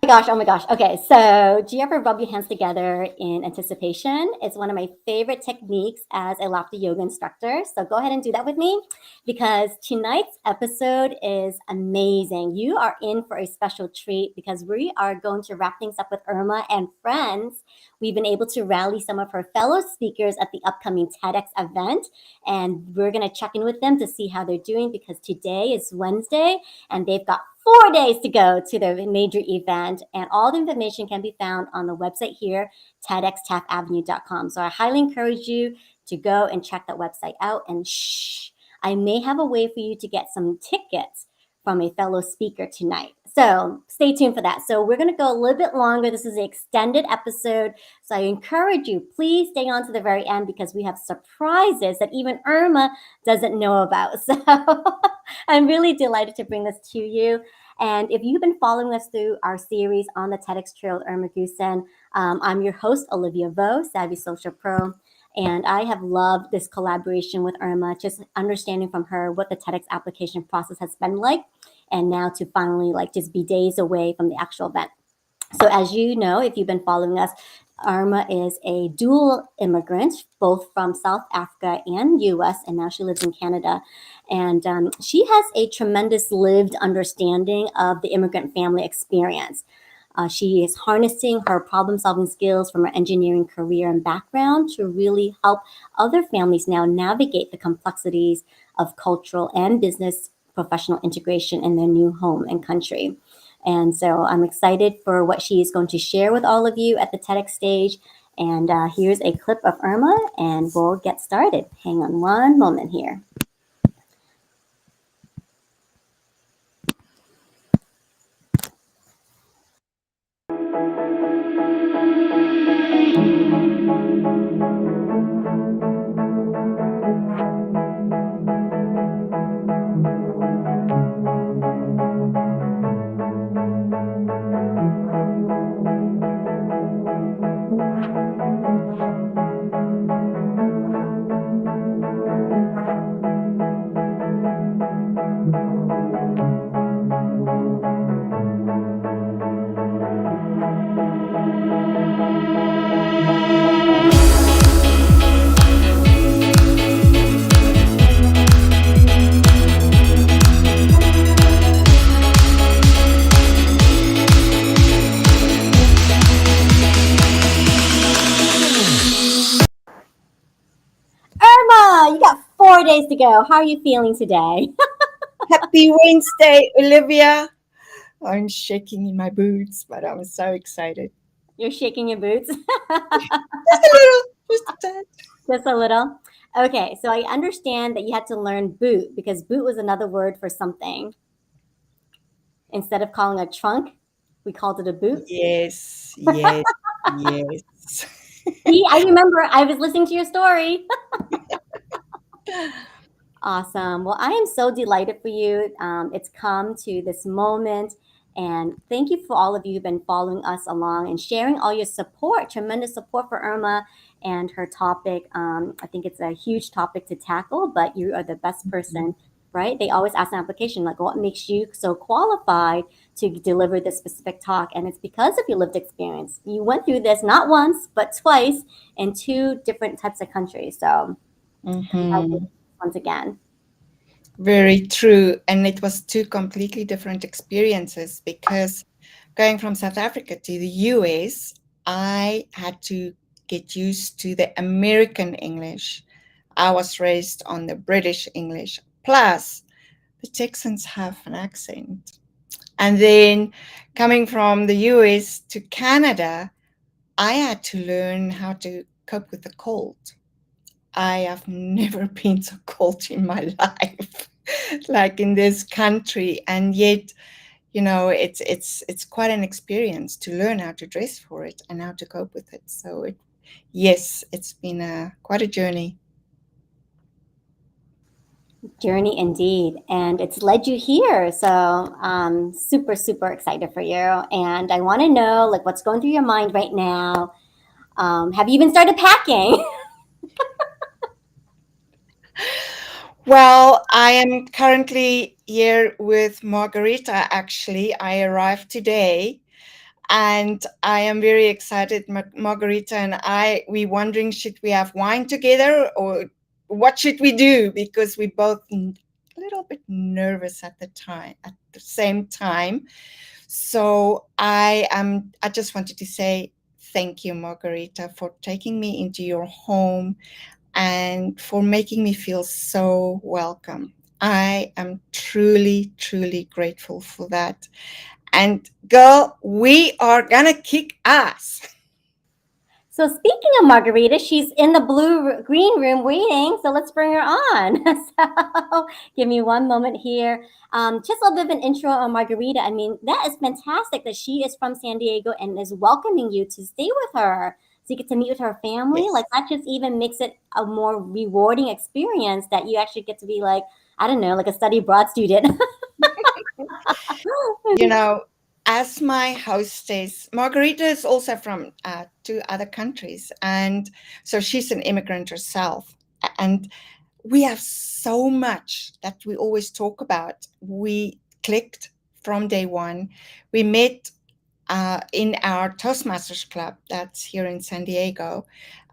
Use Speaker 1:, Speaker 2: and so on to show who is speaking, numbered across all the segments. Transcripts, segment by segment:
Speaker 1: Gosh, oh my gosh. Okay, so do you ever rub your hands together in anticipation? It's one of my favorite techniques as a laughter yoga instructor. So go ahead and do that with me because tonight's episode is amazing. You are in for a special treat because we are going to wrap things up with Irma and friends. We've been able to rally some of her fellow speakers at the upcoming TEDx event, and we're going to check in with them to see how they're doing because today is Wednesday and they've got 4 days to go to the major event. And all the information can be found on the website here, TEDxTaftAvenue.com. So I highly encourage you to go and check that website out. And shh, I may have a way for you to get some tickets from a fellow speaker tonight. So stay tuned for that. So we're going to go a little bit longer. This is an extended episode. So I encourage you, please stay on to the very end because we have surprises that even Irma doesn't know about. So I'm really delighted to bring this to you. And if you've been following us through our series on the TEDx Trail with Irma Goosen, I'm your host, Olivia Vo, Savvy Social Pro. And I have loved this collaboration with Irma, just understanding from her what the TEDx application process has been like, and now to finally like just be days away from the actual event. So as you know, if you've been following us, Irma is a dual immigrant, both from South Africa and US, and now she lives in Canada. And she has a tremendous lived understanding of the immigrant family experience. She is harnessing her problem solving skills from her engineering career and background to really help other families now navigate the complexities of cultural and business professional integration in their new home and country. And so I'm excited for what she is going to share with all of you at the TEDx stage. And here's a clip of Irma, and we'll get started. Hang on one moment here. Irma, you got 4 days to go. How are you feeling today?
Speaker 2: Happy Wednesday, Olivia. I'm shaking in my boots, but I'm so excited.
Speaker 1: You're shaking your boots.
Speaker 2: Just a little, just a tad.
Speaker 1: Just a little. Okay, so I understand that you had to learn boot because boot was another word for something. Instead of calling a trunk, we called it a boot.
Speaker 2: Yes, yes, yes.
Speaker 1: See, I remember I was listening to your story. Awesome. Well, I am so delighted for you. It's come to this moment. And thank you for all of you who've been following us along and sharing all your support, tremendous support for Irma and her topic. I think it's a huge topic to tackle, but you are the best person, right? They always ask an application, like, what makes you so qualified to deliver this specific talk? And it's because of your lived experience. You went through this not once, but twice in two different types of countries. So,
Speaker 2: Mm-hmm.
Speaker 1: once again.
Speaker 2: Very true. And it was two completely different experiences because going from South Africa to the US, I had to get used to the American English. I was raised on the British English. Plus, the Texans have an accent. And then coming from the US to Canada, I had to learn how to cope with the cold. I have never been so cold in my life, like in this country. And yet, it's quite an experience to learn how to dress for it and how to cope with it. So yes, it's been quite a journey.
Speaker 1: Journey indeed. And it's led you here. So super, super excited for you. And I want to know like what's going through your mind right now. Have you even started packing?
Speaker 2: Well, I am currently here with Margarita, actually. I arrived today. And I am very excited. Margarita and we wondering, should we have wine together or what should we do? Because we both a little bit nervous at the same time. So I just wanted to say thank you, Margarita, for taking me into your home and for making me feel so welcome. I am truly, truly grateful for that. And girl, we are gonna kick ass.
Speaker 1: So speaking of Margarita, she's in the green room waiting. So let's bring her on. So give me one moment here. Just a little bit of an intro on Margarita. I mean, that is fantastic that she is from San Diego and is welcoming you to stay with her. So you get to meet with her family. Like
Speaker 2: Yes.
Speaker 1: that just even makes it a more rewarding experience that you actually get to be like, I don't know, like a study abroad student.
Speaker 2: You know, as my hostess, Margarita is also from two other countries. And so she's an immigrant herself. And we have so much that we always talk about. We clicked from day one. We met in our Toastmasters club that's here in San Diego.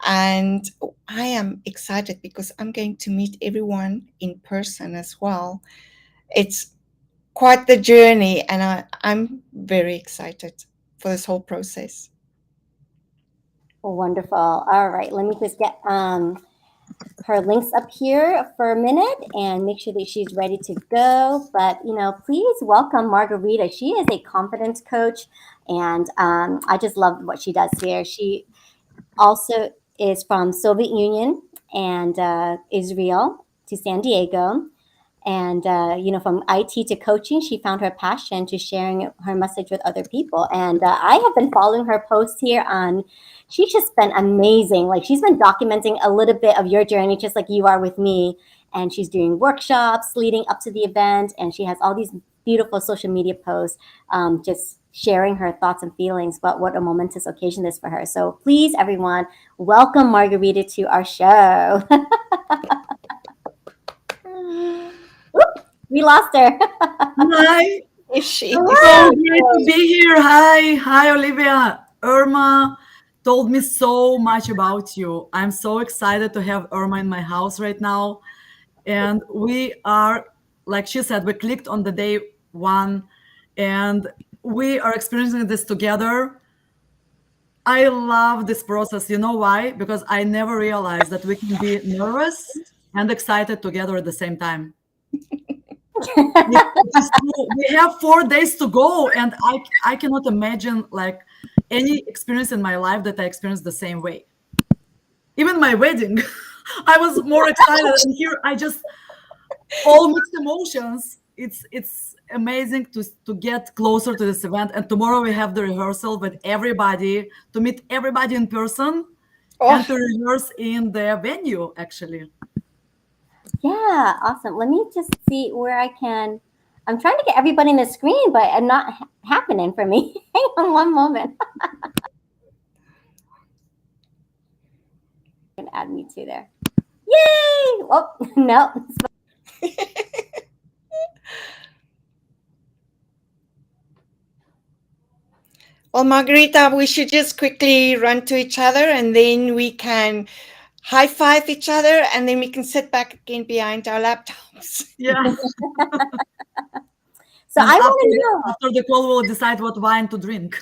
Speaker 2: And I am excited because I'm going to meet everyone in person as well. It's quite the journey, and I'm very excited for this whole process.
Speaker 1: Wonderful. All right, let me just get her links up here for a minute and make sure that she's ready to go. But please welcome Margarita. She is a confidence coach, and I just love what she does here. She also is from Soviet Union and Israel to San Diego. And from IT to coaching, she found her passion to sharing her message with other people. And I have been following her posts here on. She's just been amazing. Like she's been documenting a little bit of your journey, just like you are with me. And she's doing workshops leading up to the event, and she has all these beautiful social media posts, just sharing her thoughts and feelings about what a momentous occasion this for her. So please, everyone, welcome Margarita to our show. Oop, we lost her.
Speaker 3: Hi,
Speaker 2: Is she?
Speaker 3: so great to be here. Hi, Olivia. Irma told me so much about you. I'm so excited to have Irma in my house right now. And we are, like she said, we clicked on the day one and we are experiencing this together. I love this process. You know why? Because I never realized that we can be nervous and excited together at the same time. It is true. We have 4 days to go, and I cannot imagine like any experience in my life that I experienced the same way. Even my wedding, I was more excited, and here I just all mixed emotions. It's amazing to get closer to this event, and tomorrow we have the rehearsal with everybody to meet everybody in person and
Speaker 2: Oh,
Speaker 3: to rehearse in the venue actually.
Speaker 1: Yeah, awesome. Let me just see where I can. I'm trying to get everybody in the screen, but it's not happening for me. Hang on one moment. You can add me to there. Yay! Oh, no.
Speaker 2: well, Margarita, we should just quickly run to each other and then we can high five each other and then we can sit back again behind our laptops.
Speaker 3: Yeah.
Speaker 1: So
Speaker 3: And
Speaker 1: I want to know.
Speaker 3: after the call, we'll decide what wine to drink.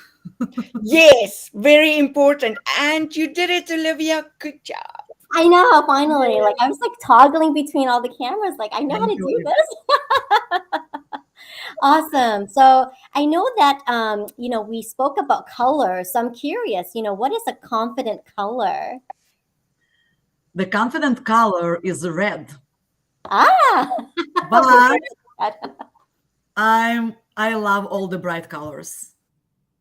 Speaker 2: Yes, very important. And you did it, Olivia. Good job.
Speaker 1: I know, finally. Like I was like toggling between all the cameras. Like I know how
Speaker 3: Thank
Speaker 1: to
Speaker 3: you,
Speaker 1: do
Speaker 3: Olivia.
Speaker 1: this. Awesome. So I know that we spoke about color. So I'm curious, what is a confident color?
Speaker 3: The confident color is red,
Speaker 1: Ah, we're
Speaker 3: but
Speaker 1: good at that.
Speaker 3: I love all the bright colors,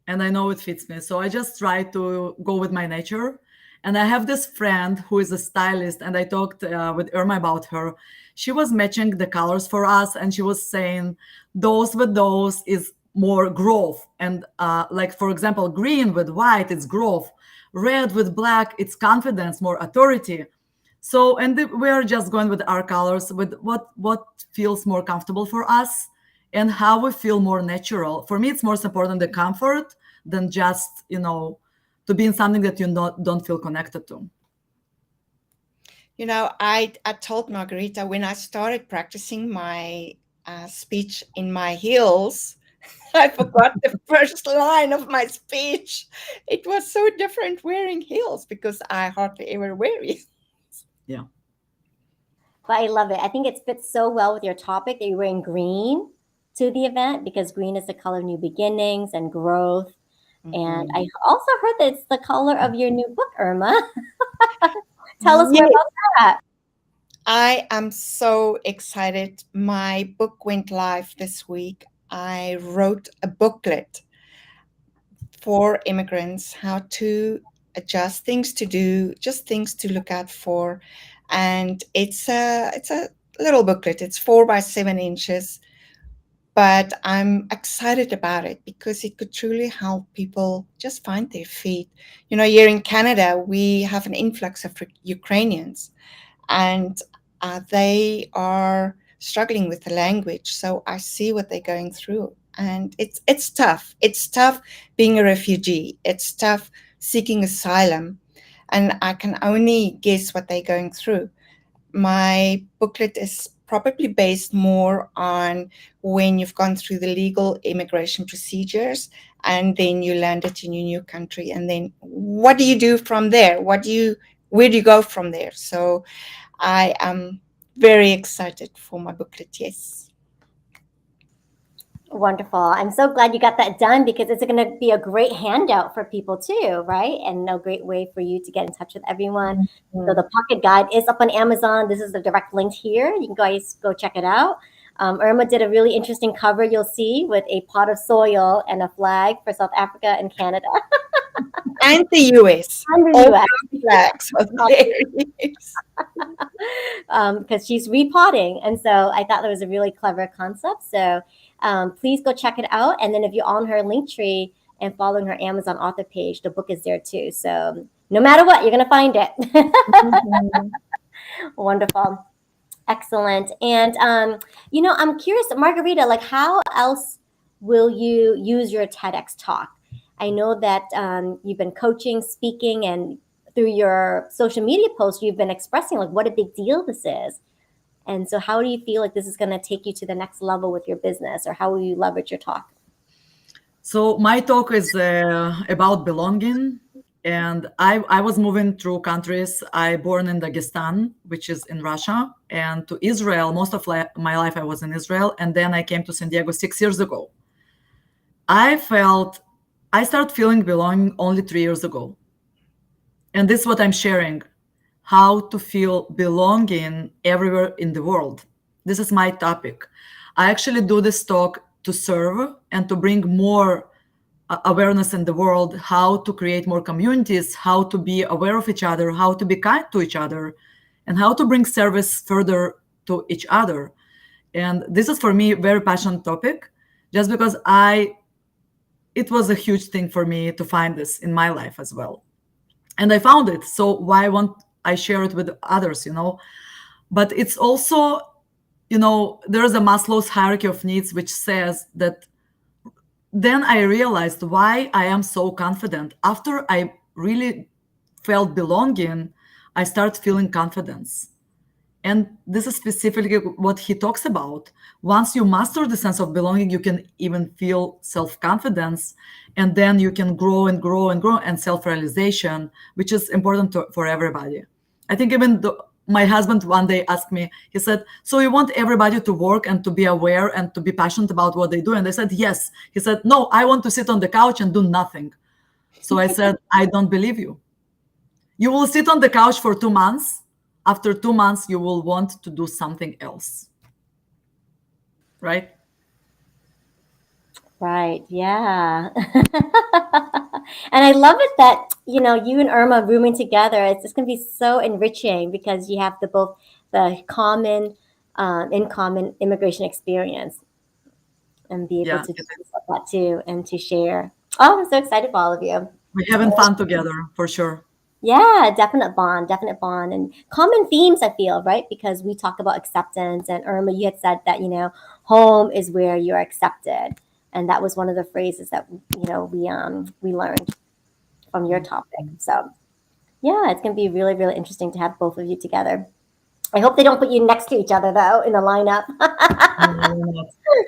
Speaker 3: and I know it fits me. So I just try to go with my nature. And I have this friend who is a stylist, and I talked with Irma about her. She was matching the colors for us, and she was saying those with those is more growth, and like for example, green with white, it's growth. Red with black, it's confidence, more authority. So, and we're just going with our colors, with what feels more comfortable for us and how we feel more natural. For me, it's most important the comfort than just, to be in something that you don't feel connected to.
Speaker 2: I told Margarita when I started practicing my speech in my heels, I forgot the first line of my speech. It was so different wearing heels because I hardly ever wear heels.
Speaker 3: Yeah.
Speaker 1: But I love it. I think it fits so well with your topic that you're wearing green to the event because green is the color of new beginnings and growth. And I also heard that it's the color of your new book, Irma. Tell us more
Speaker 2: Yes,
Speaker 1: about that.
Speaker 2: I am so excited. My book went live this week. I wrote a booklet for immigrants, how to adjust, things to do, just things to look out for. And it's a little booklet. It's 4 by 7 inches, but I'm excited about it because it could truly help people just find their feet. Here in Canada, we have an influx of Ukrainians, and they are struggling with the language. So I see what they're going through, and it's tough. It's tough being a refugee. It's tough seeking asylum, and I can only guess what they're going through. My booklet is probably based more on when you've gone through the legal immigration procedures and then you landed in your new country, and then what do you do from there? Where do you go from there? So I am very excited for my booklet. Yes.
Speaker 1: Wonderful. I'm so glad you got that done because it's going to be a great handout for people too, right? And a great way for you to get in touch with everyone. So the pocket guide is up on Amazon. This is the direct link here. You can guys go check it out. Irma did a really interesting cover you'll see with a pot of soil and a flag for South Africa and Canada.
Speaker 2: And the US.
Speaker 1: And the
Speaker 2: All
Speaker 1: US.
Speaker 2: flags are there. Yes.
Speaker 1: Because she's repotting. And so I thought that was a really clever concept. So please go check it out. And then if you're on her link tree and following her Amazon author page, the book is there too. So no matter what, you're going to find it. Wonderful. Excellent. And, I'm curious, Margarita, like how else will you use your TEDx talk? I know that you've been coaching, speaking, and through your social media posts, you've been expressing like what a big deal this is. And so how do you feel like this is going to take you to the next level with your business, or how will you leverage your talk?
Speaker 3: So my talk is about belonging. And I was moving through countries. I born in Dagestan, which is in Russia, and to Israel. Most of my life I was in Israel. And then I came to San Diego 6 years ago. I started feeling belonging only 3 years ago. And this is what I'm sharing, how to feel belonging everywhere in the world. This is my topic. I actually do this talk to serve and to bring more awareness in the world, how to create more communities, how to be aware of each other, how to be kind to each other, and how to bring service further to each other. And this is for me a very passionate topic, just because it was a huge thing for me to find this in my life as well. And I found it. So why won't I share it with others, But it's also, there is a Maslow's hierarchy of needs, which says that then I realized why I am so confident. After I really felt belonging, I started feeling confidence. And this is specifically what he talks about. Once you master the sense of belonging, you can even feel self-confidence, and then you can grow and grow and grow, and self-realization, which is important for everybody. I think even my husband one day asked me, he said, so you want everybody to work and to be aware and to be passionate about what they do? And I said, yes. He said, no, I want to sit on the couch and do nothing. So I said, I don't believe you. You will sit on the couch for 2 months. After 2 months, you will want to do something else. Right?
Speaker 1: Right. Yeah. And I love it that, you and Irma rooming together. It's just going to be so enriching because you have both the in common immigration experience and be able
Speaker 3: Yeah.
Speaker 1: to discuss that too and to share. Oh, I'm so excited for all of you.
Speaker 3: We're having fun together, for sure.
Speaker 1: Yeah, definite bond, and common themes. I feel right because we talk about acceptance, and Irma, you had said that home is where you're accepted, and that was one of the phrases that we learned from your topic. So yeah, it's going to be really, really interesting to have both of you together. I hope they don't put you next to each other though in the lineup.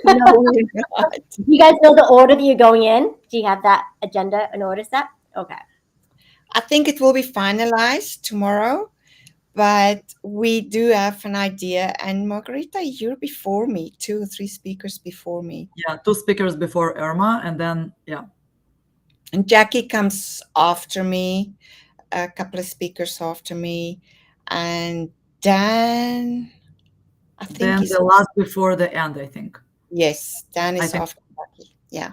Speaker 2: No, we're not.
Speaker 1: Do you guys know the order that you're going in? Do you have that agenda in order set? Okay.
Speaker 2: I think it will be finalized tomorrow, but we do have an idea. And Margarita, you're before me, 2 or 3 speakers before me.
Speaker 3: Yeah, 2 speakers before Irma, and then
Speaker 2: And Jackie comes after me, a couple of speakers after me. And Dan, I think
Speaker 3: then
Speaker 2: he's,
Speaker 3: the last before the end, I think.
Speaker 2: yes, Dan
Speaker 3: I
Speaker 2: is
Speaker 3: think.
Speaker 2: after Jackie. Yeah.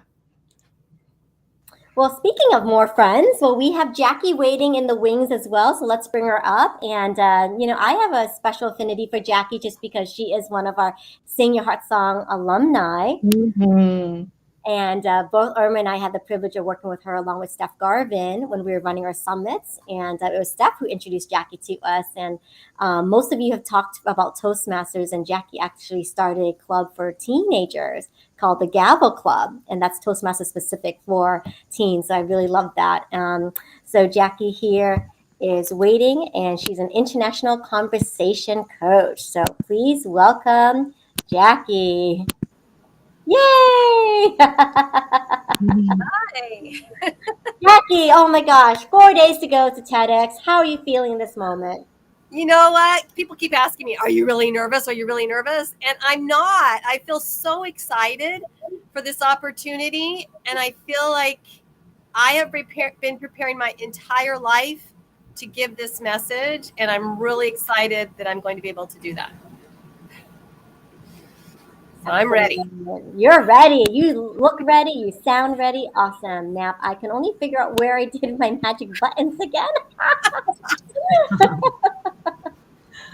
Speaker 1: Well, speaking of more friends, well, we have Jackie waiting in the wings as well. So let's bring her up. And, I have a special affinity for Jackie just because she is one of our Sing Your Heart Song alumni.
Speaker 2: Mhm.
Speaker 1: And both Irma and I had the privilege of working with her along with Steph Garvin when we were running our summits. And it was Steph who introduced Jackie to us. And most of you have talked about Toastmasters, and Jackie actually started a club for teenagers called the Gavel Club. And that's Toastmasters specific for teens. So I really love that. So Jackie here is waiting, and she's an international conversation coach. So please welcome Jackie. Yay!
Speaker 4: Hi.
Speaker 1: Jackie, oh my gosh, 4 days to go to TEDx. How are you feeling in this moment?
Speaker 4: You know what? People keep asking me, are you really nervous? Are you really nervous? And I'm not. I feel so excited for this opportunity. And I feel like I have been preparing my entire life to give this message. And I'm really excited that I'm going to be able to do that. So I'm ready.
Speaker 1: You're ready. You look ready. You sound ready. Awesome. Now I can only figure out where I did my magic buttons again.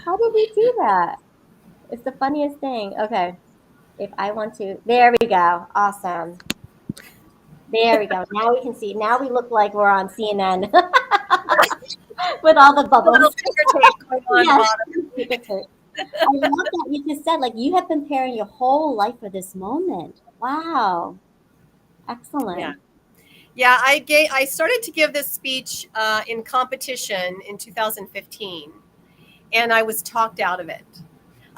Speaker 1: How did we do that? It's the funniest thing. Okay. If I want to, there we go. Awesome. There we go. Now we can see. Now we look like we're on CNN with all the
Speaker 4: A
Speaker 1: bubbles.
Speaker 4: little ticker tape going on
Speaker 1: Yes.
Speaker 4: bottom.
Speaker 1: I love that you just said, like, you have been preparing your whole life for this moment. Wow. Excellent.
Speaker 4: Yeah, I started to give this speech in competition in 2015, and I was talked out of it.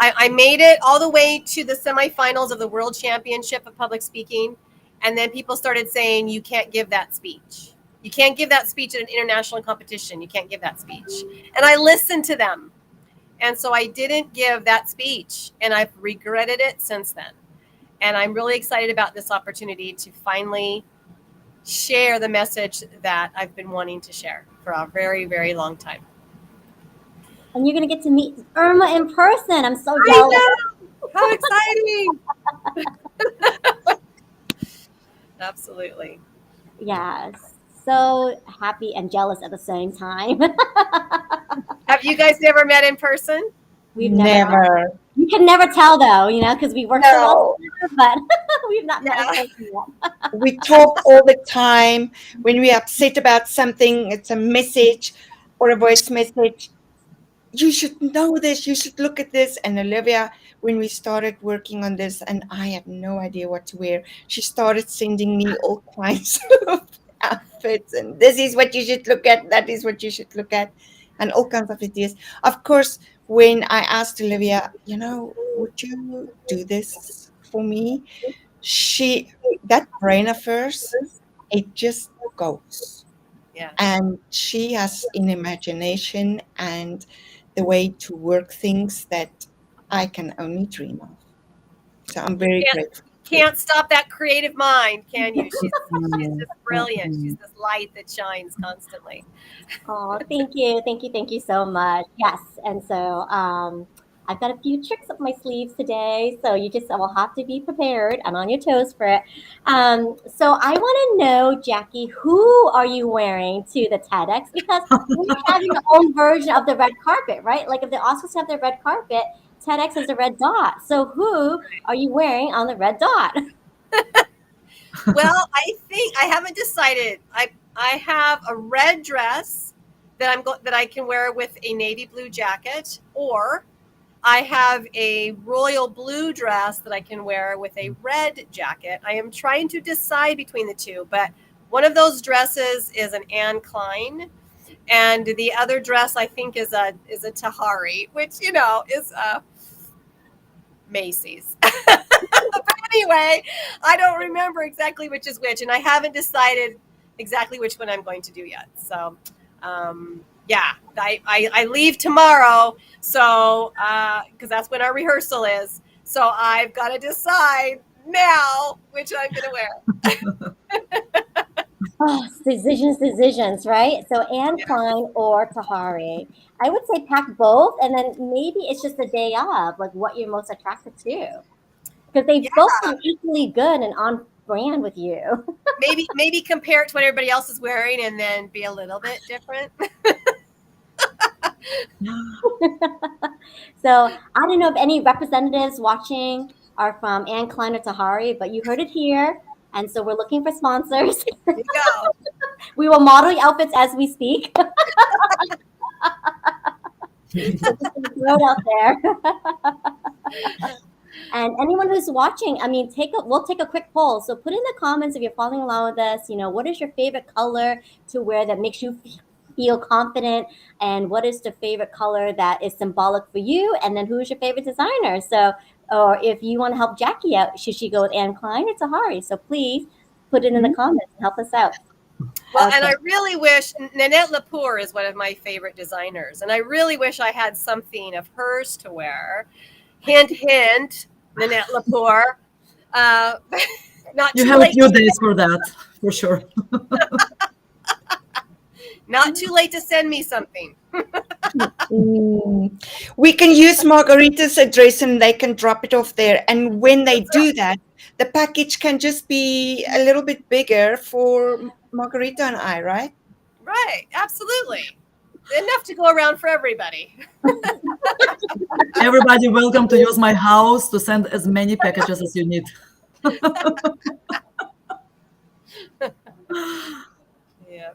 Speaker 4: I made it all the way to the semifinals of the World Championship of Public Speaking, and then people started saying, you can't give that speech. You can't give that speech at an international competition. You can't give that speech. And I listened to them. And so I didn't give that speech, and I've regretted it since then. And I'm really excited about this opportunity to finally share the message that I've been wanting to share for a very, very long time.
Speaker 1: And you're going to get to meet Irma in person. I'm so
Speaker 4: I
Speaker 1: jealous.
Speaker 4: know! How exciting! Absolutely.
Speaker 1: Yes. So happy and jealous at the same time.
Speaker 4: Have you guys never met in person?
Speaker 1: We've
Speaker 2: Never.
Speaker 1: You can never tell though, because we work so well together, but we've not met in
Speaker 4: Yeah.
Speaker 1: person yet.
Speaker 2: We talk all the time. When we're upset about something, it's a message or a voice message. You should know this. You should look at this. And Olivia, when we started working on this, and I had no idea what to wear, she started sending me all kinds of outfits. And this is what you should look at. That is what you should look at. And all kinds of ideas. Of course, when I asked Olivia, would you do this for me? That brain of hers, it just goes.
Speaker 4: Yeah.
Speaker 2: And she has an imagination and the way to work things that I can only dream of. So I'm very grateful.
Speaker 4: Can't stop that creative mind, can you? She's just brilliant. She's this light that shines constantly.
Speaker 1: Oh, thank you. Thank you so much. Yes. And so I've got a few tricks up my sleeves today. So you just will have to be prepared and on your toes for it. So I want to know, Jackie, who are you wearing to the TEDx? Because we're having our own version of the red carpet, right? Like if the Oscars have their red carpet, TEDx has a red dot. So who are you wearing on the red dot?
Speaker 4: Well, I think I haven't decided. I have a red dress that that I can wear with a navy blue jacket, or I have a royal blue dress that I can wear with a red jacket. I am trying to decide between the two, but one of those dresses is an Anne Klein, and the other dress I think is a Tahari, which is Macy's. But anyway, I don't remember exactly which is which, and I haven't decided exactly which one I'm going to do yet. So, yeah, I leave tomorrow, so because that's when our rehearsal is. So I've got to decide now which I'm going to wear.
Speaker 1: Oh, decisions, right? So Anne Klein or Tahari. I would say pack both, and then maybe it's just a day of, like what you're most attracted to, because they
Speaker 4: Yeah,
Speaker 1: both sound equally good and on brand with you.
Speaker 4: maybe compare it to what everybody else is wearing, and then be a little bit different.
Speaker 1: So I don't know if any representatives watching are from Anne Klein or Tahari, but you heard it here. And so we're looking for sponsors.
Speaker 4: There you go.
Speaker 1: We will model outfits as we speak. So just gonna throw it out there. And anyone who's watching, I mean, we'll take a quick poll. So put in the comments if you're following along with us. What is your favorite color to wear that makes you feel confident, and what is the favorite color that is symbolic for you? And then who is your favorite designer? So, or if you want to help Jackie out, should she go with Anne Klein or Tahari? So please put it in the comments and help us out.
Speaker 4: Well,
Speaker 1: Okay.
Speaker 4: and I really wish Nanette Lepore is one of my favorite designers, and I really wish I had something of hers to wear. Hint, hint, Nanette Lepore. Not
Speaker 3: You
Speaker 4: too
Speaker 3: have a
Speaker 4: late.
Speaker 3: few days for that, for sure.
Speaker 4: Not too late to send me something.
Speaker 2: We can use Margarita's address and they can drop it off there. And when they do that, the package can just be a little bit bigger for Margarita and I, right?
Speaker 4: Right, absolutely. Enough to go around for everybody.
Speaker 3: Everybody, welcome to use my house to send as many packages as you need.
Speaker 4: Yeah.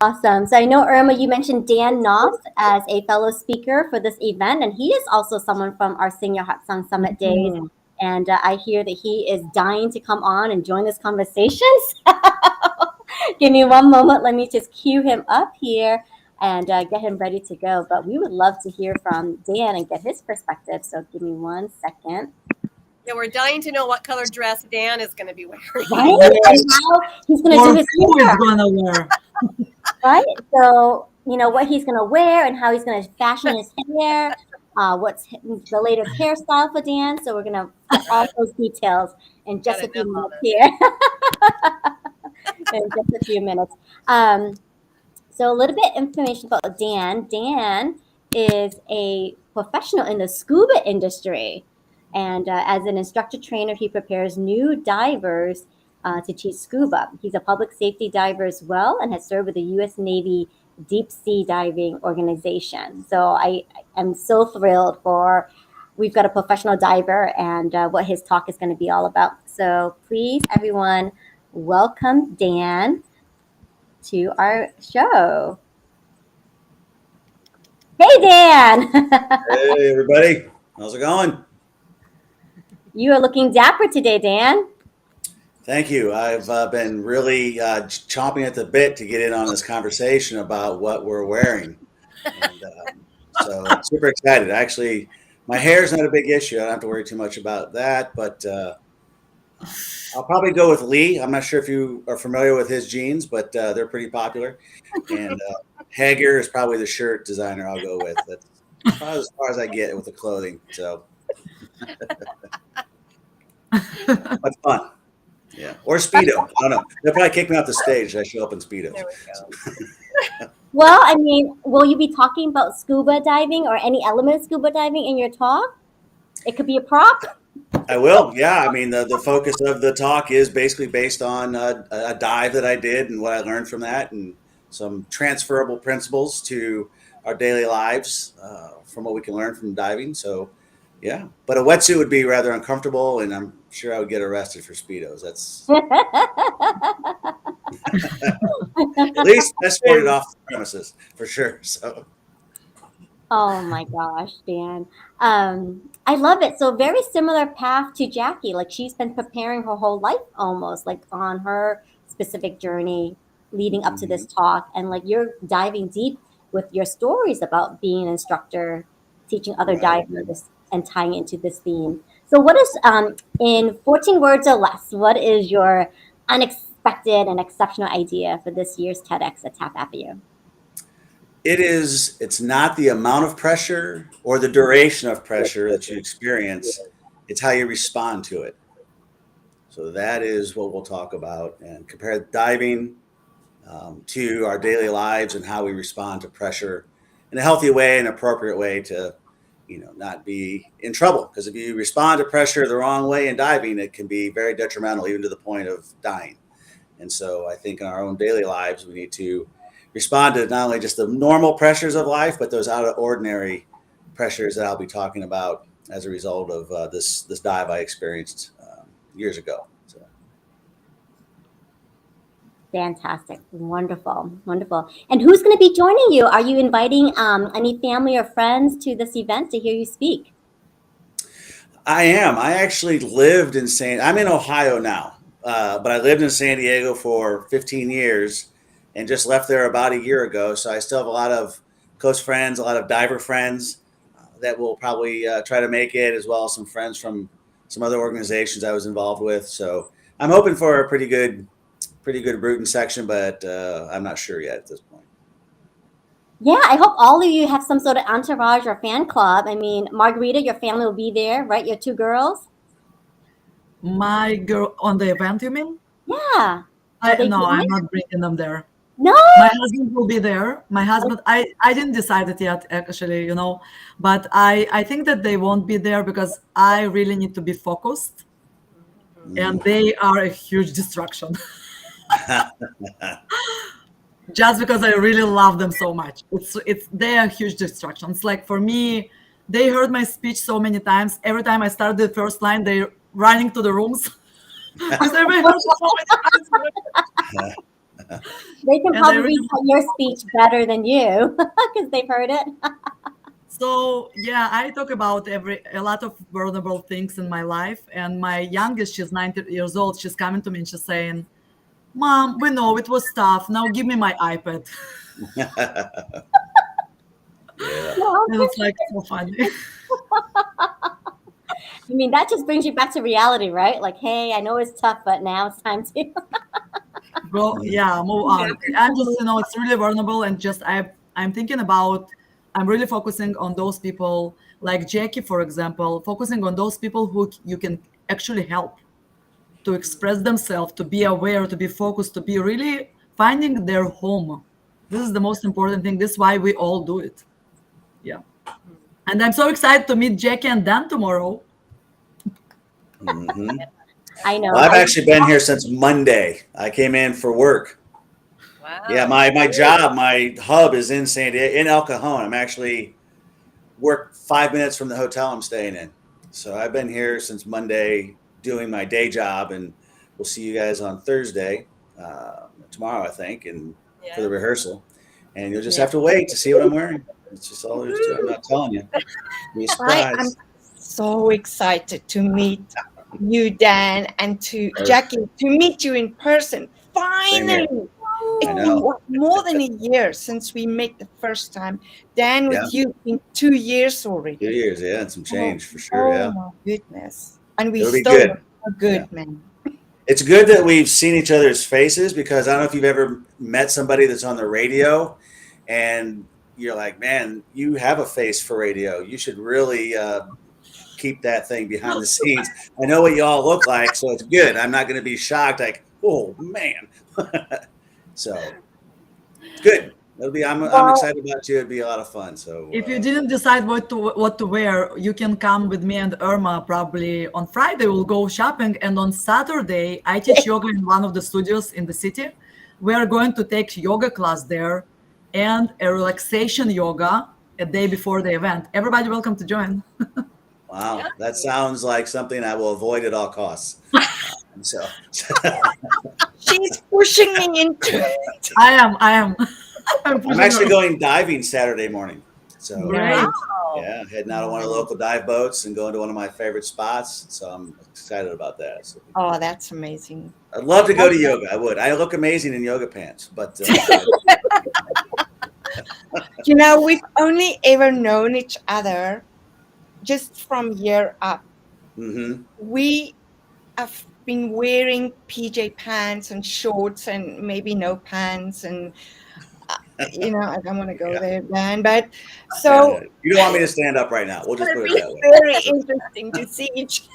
Speaker 1: Awesome. So I know, Irma, you mentioned Dan Knopf as a fellow speaker for this event, and he is also someone from our Senior Hot Song Summit days. And I hear that he is dying to come on and join this conversation. So give me one moment. Let me just cue him up here and get him ready to go. But we would love to hear from Dan and get his perspective. So give me 1 second.
Speaker 4: Yeah, we're dying to know what color dress Dan is going to be wearing.
Speaker 1: Right? And how he's going to
Speaker 3: Or
Speaker 1: do his
Speaker 3: who is
Speaker 1: hair.
Speaker 3: going to wear?
Speaker 1: Right? So, what he's going to wear and how he's going to fashion his hair, what's the latest hairstyle for Dan. So we're going to get all those details in just a
Speaker 4: Gotta
Speaker 1: few
Speaker 4: know all
Speaker 1: minutes here. In just a few minutes. So a little bit information about Dan. Dan is a professional in the scuba industry. And as an instructor trainer, he prepares new divers to teach scuba. He's a public safety diver as well and has served with the U.S. Navy Deep Sea Diving Organization. So I am so thrilled we've got a professional diver and what his talk is going to be all about. So please, everyone, welcome Dan to our show. Hey, Dan.
Speaker 5: Hey, everybody. How's it going?
Speaker 1: You are looking dapper today, Dan.
Speaker 5: Thank you. I've been really chomping at the bit to get in on this conversation about what we're wearing. And so I'm super excited. Actually, my hair is not a big issue. I don't have to worry too much about that, but I'll probably go with Lee. I'm not sure if you are familiar with his jeans, but they're pretty popular. And Hager is probably the shirt designer I'll go with. That's probably as far as I get with the clothing. So, but fun. Yeah. Or Speedo. I don't know. They'll probably kick me off the stage. I show up in Speedo.
Speaker 4: There we go.
Speaker 1: Well, I mean, will you be talking about scuba diving or any element of scuba diving in your talk? It could be a prop.
Speaker 5: I will. Yeah. I mean, the focus of the talk is basically based on a dive that I did and what I learned from that and some transferable principles to our daily lives from what we can learn from diving. So, yeah. But a wetsuit would be rather uncomfortable, and I'm sure I would get arrested for Speedos. That's at least escorted off the premises for sure. So.
Speaker 1: Oh my gosh, Dan. I love it. So very similar path to Jackie. Like she's been preparing her whole life almost, like on her specific journey leading up to this talk. And like you're diving deep with your stories about being an instructor, teaching other
Speaker 5: Right.
Speaker 1: divers and tying into this theme. So what is in 14 words or less, what is your unexpected and exceptional idea for this year's TEDx at Tap Avenue?
Speaker 5: It's not the amount of pressure or the duration of pressure that you experience, it's how you respond to it. So that is what we'll talk about and compare diving to our daily lives and how we respond to pressure in a healthy way, an appropriate way to, not be in trouble. Because if you respond to pressure the wrong way in diving, it can be very detrimental, even to the point of dying. And so I think in our own daily lives, we need to respond to not only just the normal pressures of life, but those out of ordinary pressures that I'll be talking about as a result of this dive I experienced years ago. So.
Speaker 1: Fantastic. Wonderful. Wonderful. And who's going to be joining you? Are you inviting any family or friends to this event to hear you speak?
Speaker 5: I am. I actually lived I'm in Ohio now, but I lived in San Diego for 15 years and just left there about a year ago. So I still have a lot of close friends, a lot of diver friends that will probably try to make it, as well as some friends from some other organizations I was involved with. So I'm hoping for a pretty good rooting section, but I'm not sure yet at this point.
Speaker 1: Yeah, I hope all of you have some sort of entourage or fan club. I mean, Margarita, your family will be there, right? Your two girls?
Speaker 3: My girl on the event, you mean?
Speaker 1: Yeah.
Speaker 3: No, I'm not bringing them there.
Speaker 1: No?
Speaker 3: My husband will be there. My husband, I didn't decide it yet, actually, but I think that they won't be there because I really need to be focused, and they are a huge distraction. Just because I really love them so much. They are huge distractions. Like for me, they heard my speech so many times. Every time I started the first line, they're running to the rooms. Because I heard it so many times.
Speaker 1: They can probably tell your speech better than you because they've heard it.
Speaker 3: So yeah, I talk about a lot of vulnerable things in my life. And my youngest, she's 19 years old. She's coming to me and she's saying, "Mom, we know it was tough. Now give me my iPad."
Speaker 5: Yeah.
Speaker 3: And it's like so funny.
Speaker 1: I mean, that just brings you back to reality, right? Like, hey, I know it's tough, but now it's time to
Speaker 3: Go, yeah, move on. I'm just, it's really vulnerable, and just I'm thinking about, I'm really focusing on those people like Jackie, for example, focusing on those people who you can actually help to express themselves, to be aware, to be focused, to be really finding their home. This is the most important thing. This is why we all do it. Yeah. And I'm so excited to meet Jackie and Dan tomorrow.
Speaker 5: Mm-hmm.
Speaker 1: I know.
Speaker 5: Well, I've actually been here since Monday. I came in for work.
Speaker 4: Wow.
Speaker 5: Yeah, my job, my hub is in San Diego, in El Cajon. I'm actually work 5 minutes from the hotel I'm staying in. So I've been here since Monday doing my day job, and we'll see you guys on Thursday, tomorrow, I think, and for the rehearsal. And you'll just have to wait to see what I'm wearing. It's just all there is to it. I'm not telling you. Be a surprise.
Speaker 2: I'm so excited to meet you, Dan, and to Jackie, to meet you in person. Finally, it's been more than a year since we met the first time. Dan, with you, in 2 years already.
Speaker 5: 2 years, yeah, and some change for sure.
Speaker 2: Oh my goodness, and we
Speaker 5: It'll be
Speaker 2: still
Speaker 5: good.
Speaker 2: are good, man.
Speaker 5: It's good that we've seen each other's faces, because I don't know if you've ever met somebody that's on the radio and you're like, man, you have a face for radio. You should really keep that thing behind the scenes. I know what you all look like, so it's good. I'm not going to be shocked like, oh man. So it's good. I'm excited about you. It'd be a lot of fun. So
Speaker 3: if you didn't decide what to wear, you can come with me and Irma. Probably on Friday we'll go shopping, and on Saturday I teach yoga in one of the studios in the city. We are going to take yoga class there and a relaxation yoga a day before the event. Everybody welcome to join.
Speaker 5: Wow, that sounds like something I will avoid at all costs. So
Speaker 2: she's pushing me into it.
Speaker 3: I am.
Speaker 5: I'm actually going diving Saturday morning. So
Speaker 3: Great.
Speaker 5: yeah, heading out on one of the local dive boats and going to one of my favorite spots. So I'm excited about that. So
Speaker 2: Oh, that's amazing.
Speaker 5: I'd love to go to yoga. I would. I look amazing in yoga pants, but
Speaker 2: You know, we've only ever known each other just from year up.
Speaker 5: mhm.
Speaker 2: We have been wearing PJ pants and shorts and maybe no pants. And, I don't want to go
Speaker 5: Yeah.
Speaker 2: there, Dan. But
Speaker 5: Yeah.
Speaker 2: so
Speaker 5: You don't want me to stand up right now. We'll just put it that way.
Speaker 2: very interesting to see each.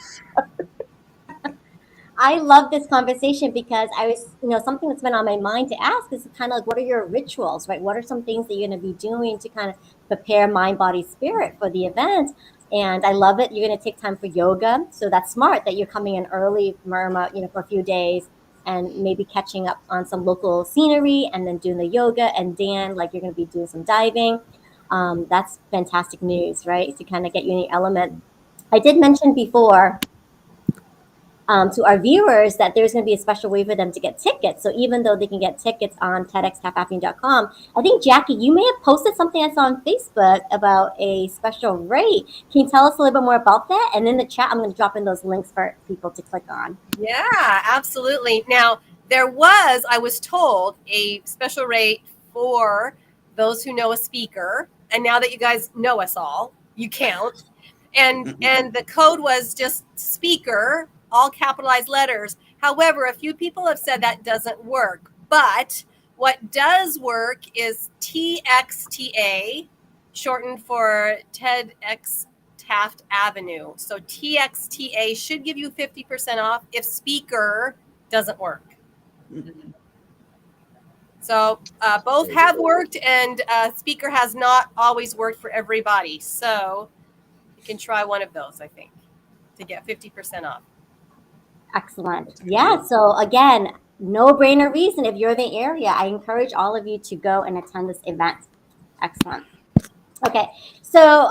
Speaker 1: I love this conversation because I was, something that's been on my mind to ask is kind of like, what are your rituals, right? What are some things that you're going to be doing to kind of prepare mind, body, spirit for the event? And I love it. You're going to take time for yoga. So that's smart that you're coming in early, Irma, for a few days and maybe catching up on some local scenery and then doing the yoga. And Dan, like you're going to be doing some diving. That's fantastic news, right? To kind of get you in the element. I did mention before to our viewers that there's going to be a special way for them to get tickets. So even though they can get tickets on TEDxTapApping.com, I think, Jackie, you may have posted something I saw on Facebook about a special rate. Can you tell us a little bit more about that? And in the chat, I'm going to drop in those links for people to click on.
Speaker 4: Yeah, absolutely. Now, there was, I was told, a special rate for those who know a speaker. And now that you guys know us all, you count. And the code was just speaker, all capitalized letters. However, a few people have said that doesn't work. But what does work is TXTA, shortened for TEDx Taft Avenue. So TXTA should give you 50% off if speaker doesn't work. So both have worked, and speaker has not always worked for everybody. So you can try one of those, I think, to get 50% off.
Speaker 1: Excellent. Yeah. So again, no brainer reason. If you're in the area, I encourage all of you to go and attend this event. Excellent. Okay. So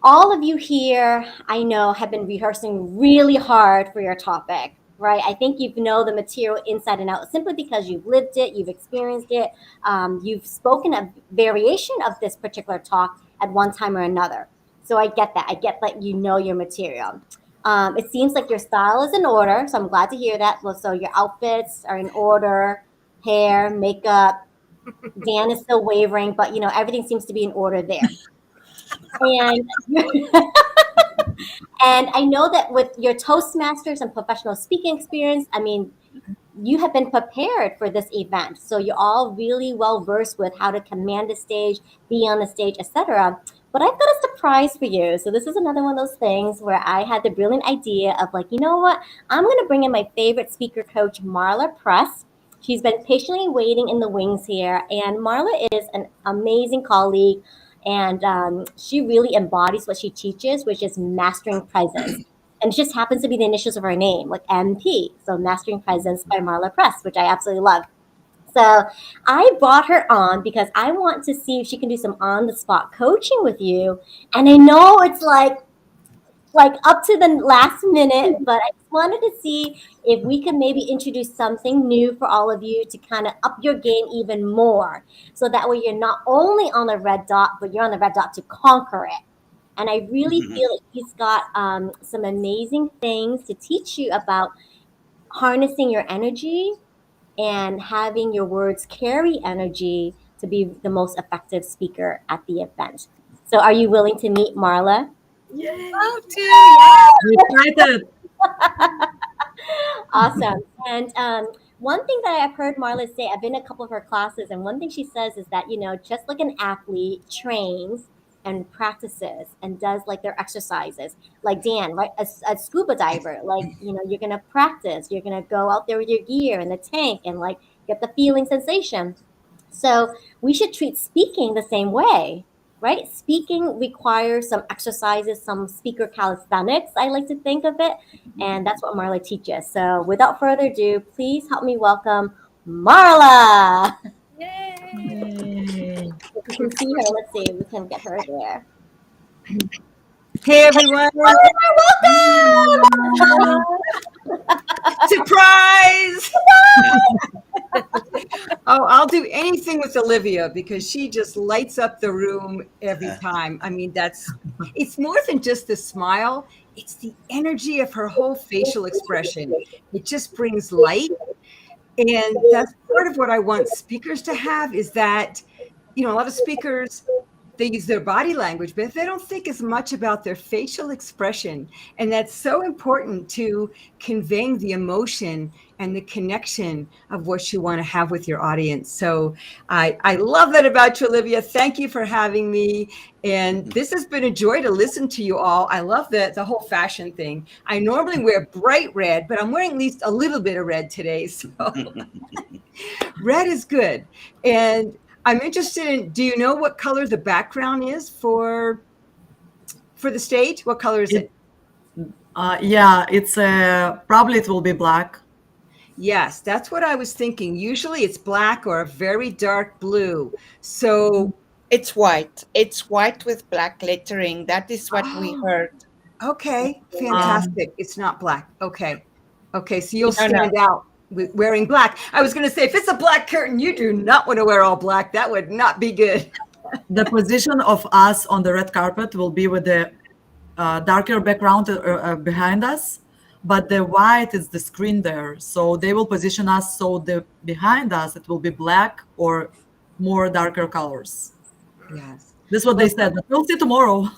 Speaker 1: all of you here, I know, have been rehearsing really hard for your topic, right? I think you know the material inside and out simply because you've lived it, you've experienced it, you've spoken a variation of this particular talk at one time or another. So I get that. I get that you know your material. It seems like your style is in order, so I'm glad to hear that. So your outfits are in order, hair, makeup. Dan is still wavering, but everything seems to be in order there. And and I know that with your Toastmasters and professional speaking experience, I mean, you have been prepared for this event. So you're all really well versed with how to command the stage, be on the stage, etc. But I've got a surprise for you. So this is another one of those things where I had the brilliant idea of like, you know what? I'm going to bring in my favorite speaker coach, Marla Press. She's been patiently waiting in the wings here. And Marla is an amazing colleague. And she really embodies what she teaches, which is mastering presence. And it just happens to be the initials of her name, like MP. So Mastering Presence by Marla Press, which I absolutely love. So I brought her on because I want to see if she can do some on-the-spot coaching with you. And I know it's like up to the last minute, but I just wanted to see if we could maybe introduce something new for all of you to kind of up your game even more. So that way you're not only on the red dot, but you're on the red dot to conquer it. And I really feel like he's got some amazing things to teach you about harnessing your energy and having your words carry energy to be the most effective speaker at the event. So are you willing to meet Marla?
Speaker 3: Yay.
Speaker 4: Oh, too, yeah.
Speaker 3: I'm excited.
Speaker 1: Awesome. And one thing that I've heard Marla say, I've been in a couple of her classes, and one thing she says is that, just like an athlete trains and practices and does like their exercises, like Dan, right? A scuba diver, like, you're going to practice, you're going to go out there with your gear in the tank and like get the feeling sensation. So we should treat speaking the same way, right? Speaking requires some exercises, some speaker calisthenics, I like to think of it. And that's what Marla teaches. So without further ado, please help me welcome Marla.
Speaker 4: Yay.
Speaker 3: Yay.
Speaker 1: If you can see her, let's see if we can get her there.
Speaker 6: Hey everyone!
Speaker 1: Welcome!
Speaker 6: Surprise! Oh, I'll do anything with Olivia because she just lights up the room every time. I mean, it's more than just the smile, it's the energy of her whole facial expression. It just brings light. And that's part of what I want speakers to have is that, a lot of speakers, they use their body language, but they don't think as much about their facial expression. And that's so important to conveying the emotion and the connection of what you want to have with your audience. So I love that about you, Olivia. Thank you for having me. And this has been a joy to listen to you all. I love the whole fashion thing. I normally wear bright red, but I'm wearing at least a little bit of red today. So red is good. And I'm interested in, do you know what color the background is for the stage? What color is it?
Speaker 3: Yeah, it's probably it will be black.
Speaker 6: Yes, that's what I was thinking. Usually it's black or a very dark blue. So
Speaker 2: It's white. It's white with black lettering. That is what we
Speaker 6: Oh,
Speaker 2: heard.
Speaker 6: okay,
Speaker 3: Um,
Speaker 6: fantastic. It's not black. Okay. Okay, so you'll
Speaker 2: No, no.
Speaker 6: stand out with wearing black. I was going to say, if it's a black curtain, you do not want to wear all black. That would not be good.
Speaker 3: the position of us on the red carpet will be with the darker background behind us, but the white is the screen there. So they will position us so the behind us it will be black or more darker colors.
Speaker 6: Yes.
Speaker 3: This is what
Speaker 6: Well,
Speaker 3: they said, but we'll see tomorrow.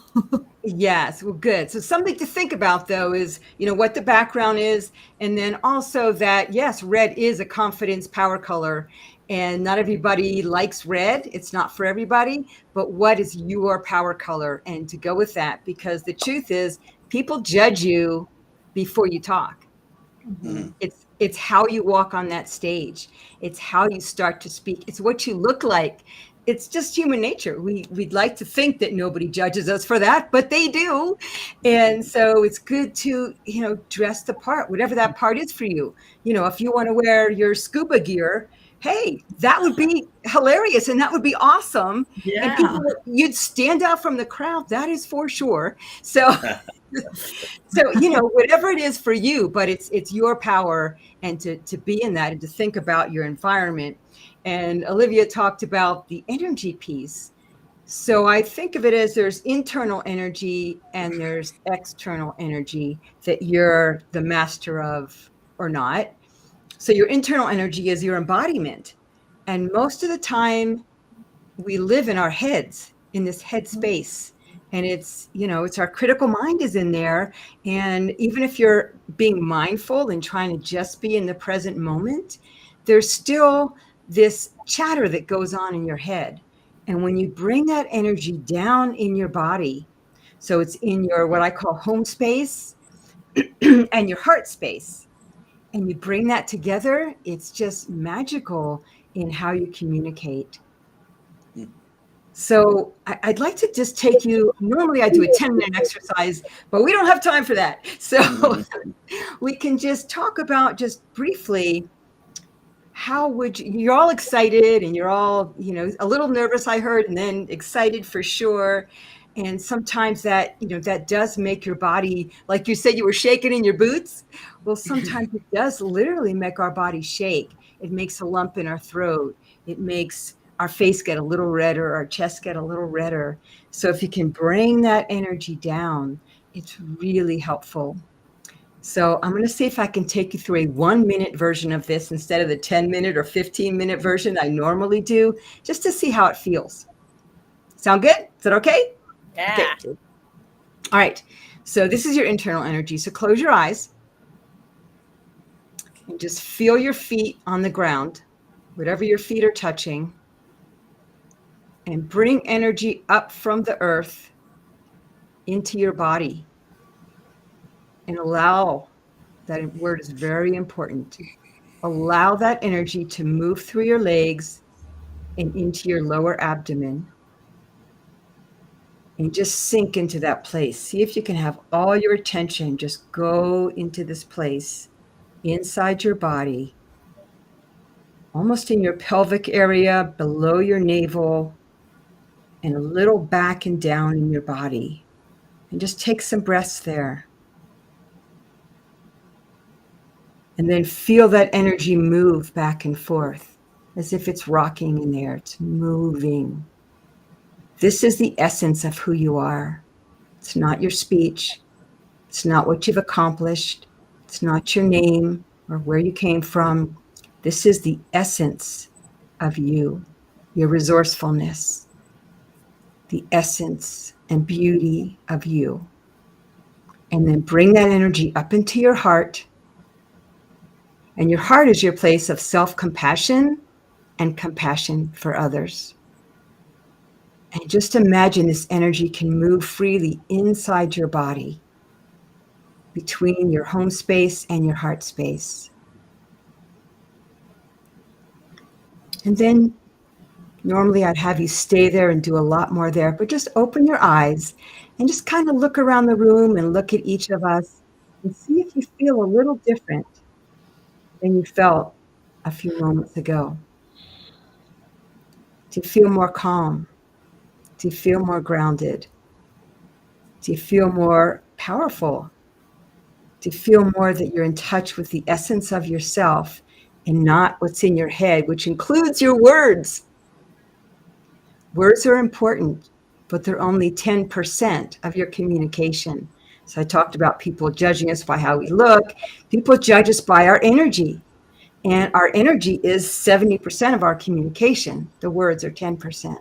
Speaker 6: yes, well, good. So something to think about, though, is what the background is, and then also that yes, red is a confidence power color, and not everybody likes red. It's not for everybody, but what is your power color, and to go with that, because the truth is, people judge you before you talk.
Speaker 5: Mhm.
Speaker 6: It's how you walk on that stage. It's how you start to speak. It's what you look like. It's just human nature. We'd like to think that nobody judges us for that, but they do. And so it's good to, dress the part, whatever that part is for you. If you want to wear your scuba gear, hey, that would be hilarious and that would be awesome. And
Speaker 3: Yeah.
Speaker 6: people, you'd stand out from the crowd. That is for sure. So so whatever it is for you, but it's your power, and to be in that and to think about your environment. And Olivia talked about the energy piece. So I think of it as there's internal energy and there's external energy that you're the master of or not. So your internal energy is your embodiment, and most of the time we live in our heads, in this head space, and it's our critical mind is in there. And even if you're being mindful and trying to just be in the present moment, there's still this chatter that goes on in your head. And when you bring that energy down in your body, so it's in your what I call home space and your heart space, and you bring that together, it's just magical in how you communicate. So I'd like to just take you, normally I do a 10-minute exercise, but we don't have time for that. So we can just talk about just briefly, how would you're all excited and you're all, a little nervous, I heard, and then excited for sure. And sometimes that, that does make your body, like you said, you were shaking in your boots. Well, sometimes it does literally make our body shake. It makes a lump in our throat. It makes our face get a little redder, our chest get a little redder. So if you can bring that energy down, it's really helpful. So I'm going to see if I can take you through a 1-minute version of this instead of the 10-minute or 15-minute version I normally do, just to see how it feels. Sound good? Is that okay?
Speaker 4: Yeah.
Speaker 6: Okay. All right. So this is your internal energy. So close your eyes and just feel your feet on the ground, whatever your feet are touching, and bring energy up from the earth into your body. And allow, that word is very important. Allow that energy to move through your legs and into your lower abdomen. And just sink into that place. See if you can have all your attention just go into this place inside your body, almost in your pelvic area, below your navel, and a little back and down in your body. And just take some breaths there. And then feel that energy move back and forth as if it's rocking in there. It's moving. This is the essence of who you are. It's not your speech. It's not what you've accomplished. It's not your name or where you came from. This is the essence of you, your resourcefulness, the essence and beauty of you. And then bring that energy up into your heart. And your heart is your place of self-compassion and compassion for others. And just imagine this energy can move freely inside your body, between your home space and your heart space. And then normally I'd have you stay there and do a lot more there, but just open your eyes and just kind of look around the room and look at each of us and see if you feel a little different than you felt a few moments ago. Do you feel more calm? Do you feel more grounded? Do you feel more powerful? Do you feel more that you're in touch with the essence of yourself and not what's in your head, which includes your words? Words are important, but they're only 10% of your communication. So I talked about people judging us by how we look. People judge us by our energy. And our energy is 70% of our communication. The words are 10%.